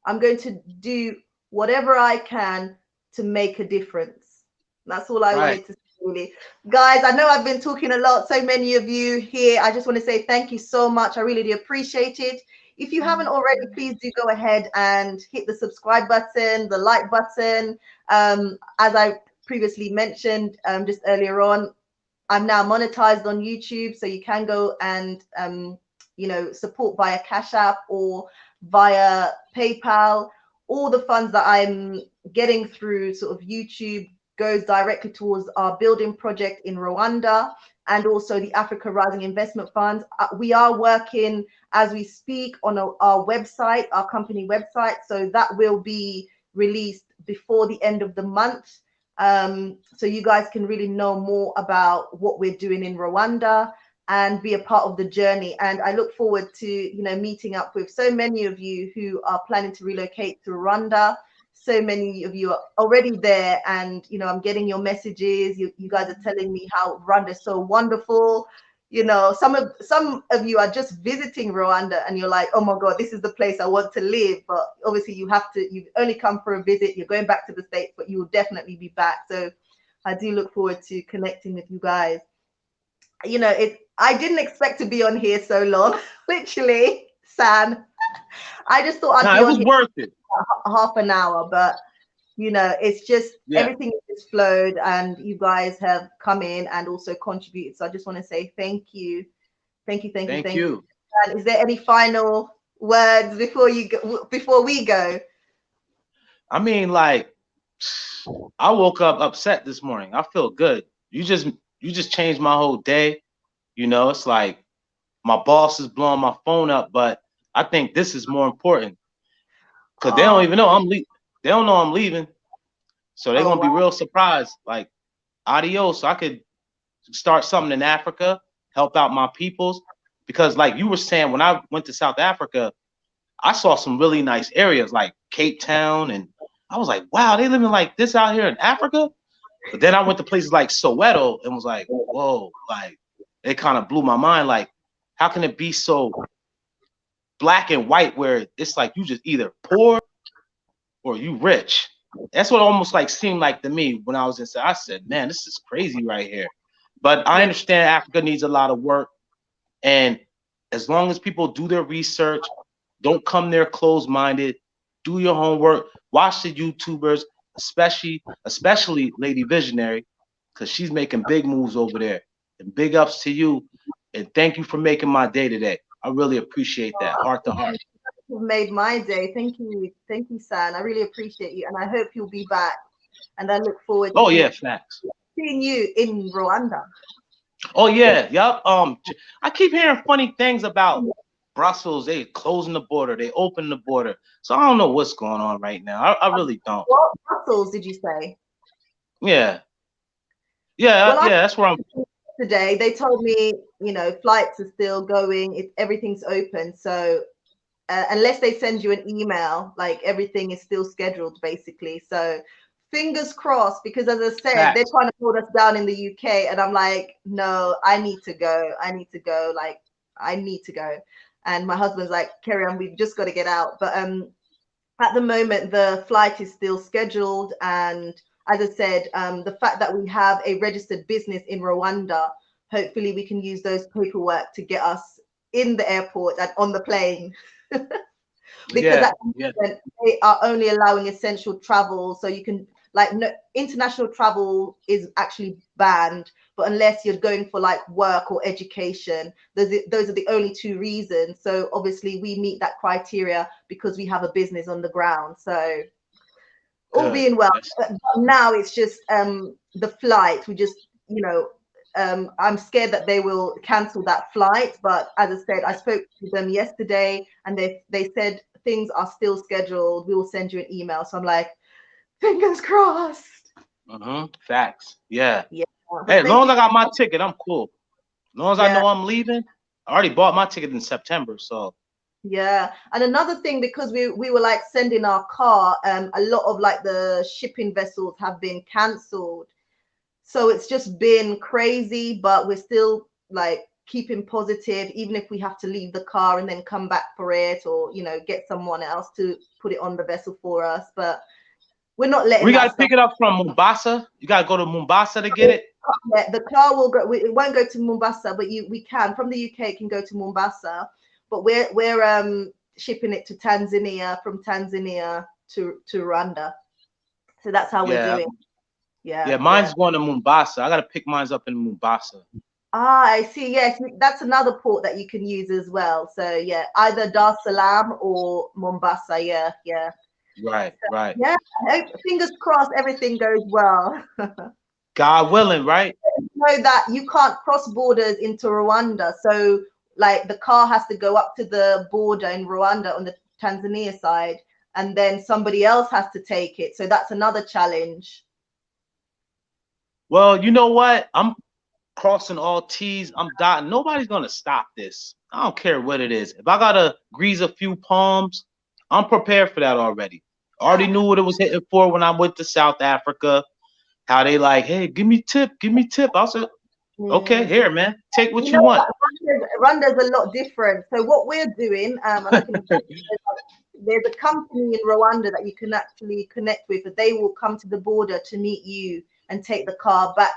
A: I'm going to do whatever I can to make a difference. That's all I wanted to say, really. Guys, I know I've been talking a lot, so many of you here. I just want to say thank you so much. I really do appreciate it. If you haven't already, please do go ahead and hit the subscribe button, the like button. As I previously mentioned just earlier on, I'm now monetized on YouTube, so you can go and support via Cash App or via PayPal. All the funds that I'm getting through sort of YouTube goes directly towards our building project in Rwanda, and also the Africa Rising Investment Fund. We are working as we speak on our website, our company website, so that will be released before the end of the month. So you guys can really know more about what we're doing in Rwanda and be a part of the journey. And I look forward to, meeting up with so many of you who are planning to relocate to Rwanda. So many of you are already there, and, I'm getting your messages. You guys are telling me how Rwanda is so wonderful. Some of you are just visiting Rwanda and you're like, oh my God, this is the place I want to live. But obviously you've only come for a visit. You're going back to the States, but you will definitely be back. So I do look forward to connecting with you guys. I didn't expect to be on here so long, literally, San. I just thought I'd be on here
C: worth it.
A: Half an hour, but it's just everything just flowed, and you guys have come in and also contributed. So I just want to say thank you. Thank you. And is there any final words before we go?
C: I mean, like, I woke up upset this morning. I feel good. You just changed my whole day. You know, it's like my boss is blowing my phone up, but I think this is more important because they don't even know I'm leaving. They don't know I'm leaving, so they're gonna be real surprised. Like, adios. I could start something in Africa, help out my peoples, because like you were saying, when I went to South Africa, I saw some really nice areas like Cape Town, and I was like, wow, they living like this out here in Africa. But then I went to places like Soweto and was like, whoa, like it kind of blew my mind. Like, how can it be so black and white where it's like you just either poor or you rich? That's what almost like seemed like to me when I was inside. I said, man, this is crazy right here. But I understand Africa needs a lot of work. And as long as people do their research, don't come there closed-minded, do your homework, watch the YouTubers, especially Lady Visionary, because she's making big moves over there. And big ups to you. And thank you for making my day today. I really appreciate that, heart to heart.
A: You've made my day. Thank you, San. I really appreciate you, and I hope you'll be back. And I look forward to
C: Facts.
A: seeing you in Rwanda.
C: Oh yeah, yep. I keep hearing funny things about Brussels. They closing the border, they open the border. So I don't know what's going on right now. I really don't.
A: What Brussels did you say?
C: Yeah, that's where I'm.
A: Today they told me, flights are still going. Everything's open. So unless they send you an email, like everything is still scheduled, basically. So fingers crossed, because as I said, they're trying to hold us down in the UK, and I'm like, no, I need to go. Like, I need to go. And my husband's like, carry on, we've just got to get out. But at the moment, the flight is still scheduled. And as I said, the fact that we have a registered business in Rwanda, hopefully we can use those paperwork to get us in the airport and on the plane. Because at the moment, they are only allowing essential travel, so you can, like, no, international travel is actually banned, but unless you're going for like work or education, those are the only two reasons. So obviously we meet that criteria because we have a business on the ground. So all being well, but now it's just the flight. We just, I'm scared that they will cancel that flight, but as I said, I spoke to them yesterday, and they said things are still scheduled. We will send you an email. So I'm like, fingers crossed.
C: Facts. Yeah.
A: Yeah.
C: Hey, as long as I got my ticket, I'm cool. As long as I know I'm leaving, I already bought my ticket in September. So
A: yeah. And another thing, because we were like sending our car, a lot of like the shipping vessels have been cancelled. So it's just been crazy, but we're still like keeping positive, even if we have to leave the car and then come back for it, or get someone else to put it on the vessel for us. But we're not letting.
C: We got to pick it up from Mombasa. You got to go to Mombasa to get it.
A: Yeah, the car will go. It won't go to Mombasa, but we can from the UK. It can go to Mombasa, but we're shipping it to Tanzania, from Tanzania to Rwanda. So that's how we're doing.
C: Yeah, mine's going to Mombasa. I got to pick mine up in Mombasa.
A: I see. Yes, that's another port that you can use as well. So yeah, either Dar es Salaam or Mombasa. Yeah.
C: Right.
A: Yeah, fingers crossed everything goes well.
C: God willing, right?
A: You know that you can't cross borders into Rwanda. So like the car has to go up to the border in Rwanda on the Tanzania side, and then somebody else has to take it. So that's another challenge.
C: Well, you know what? I'm crossing all T's. I'm dotting. Nobody's going to stop this. I don't care what it is. If I got to grease a few palms, I'm prepared for that already. I already knew what it was hitting for when I went to South Africa. How they like, hey, give me tip. I said, okay, here, man, take what you want.
A: Rwanda's a lot different. So what we're doing, there's a company in Rwanda that you can actually connect with, but they will come to the border to meet you and take the car back,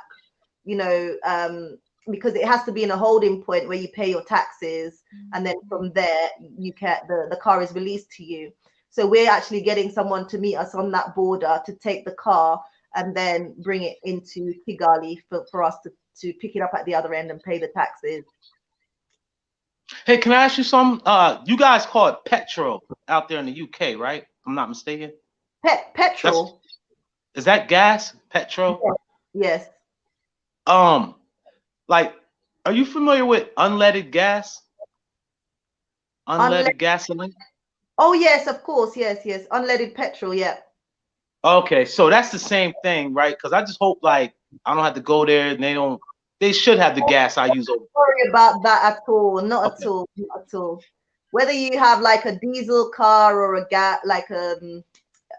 A: because it has to be in a holding point where you pay your taxes, and then from there you can the car is released to you. So we're actually getting someone to meet us on that border to take the car and then bring it into Kigali for us to pick it up at the other end and pay the taxes.
C: Hey, can I ask you something? You guys call it petrol out there in the UK, right? If I'm not mistaken.
A: Petrol.
C: Is that gas? Petrol?
A: Yes.
C: Like, are you familiar with unleaded gas?
A: Unleaded.
C: Unleaded gasoline?
A: Oh yes, of course. Yes, yes. Unleaded petrol. Yeah.
C: Okay, so that's the same thing, right? Because I just hope like I don't have to go there and they don't. They should have the gas I use over.
A: Don't worry about that at all. Not at
C: Okay.
A: all. Not at all. Whether you have like a diesel car or a gas, like an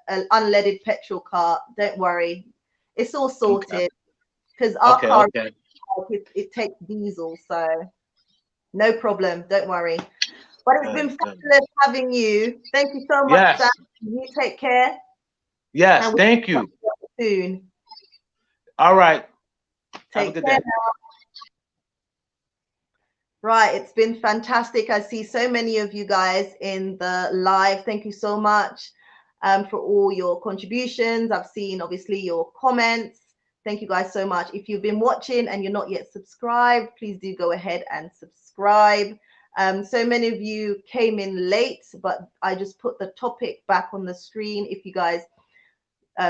A: unleaded petrol car, don't worry. It's all
C: Okay.
A: sorted because our
C: Okay.
A: car
C: Okay.
A: it takes diesel, so no problem. Don't worry. But it's been
C: Good. Good.
A: fabulous having you. Thank you so much, Sam.
C: Yes.
A: You take care,
C: Yes.
A: and we'll
C: Thank
A: see
C: you.
A: you soon.
C: All right. Have a
A: Take
C: good
A: care
C: day.
A: now. Right, it's been fantastic. I see so many of you guys in the live. Thank you so much for all your contributions. I've seen obviously your comments. Thank you guys so much. If you've been watching and you're not yet subscribed, please do go ahead and subscribe. So many of you came in late, but I just put the topic back on the screen. If you guys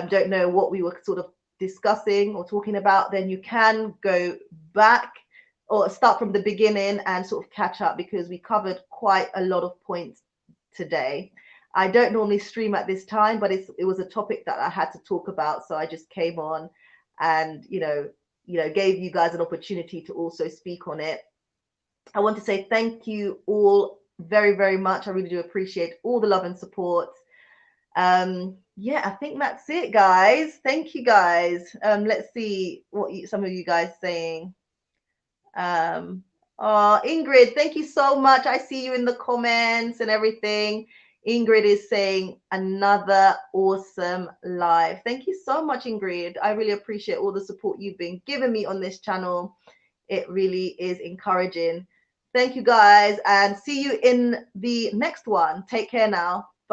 A: don't know what we were sort of discussing or talking about, then you can go back or start from the beginning and sort of catch up, because we covered quite a lot of points today. I don't normally stream at this time, but it was a topic that I had to talk about, so I just came on and gave you guys an opportunity to also speak on it. I want to say thank you all very, very much. I really do appreciate all the love and support. Yeah, I think that's it, guys. Thank you, guys. Let's see what some of you guys saying. Oh, Ingrid, thank you so much. I see you in the comments and everything. Ingrid is saying another awesome live. Thank you so much, Ingrid. I really appreciate all the support you've been giving me on this channel. It really is encouraging. Thank you, guys, and see you in the next one. Take care now.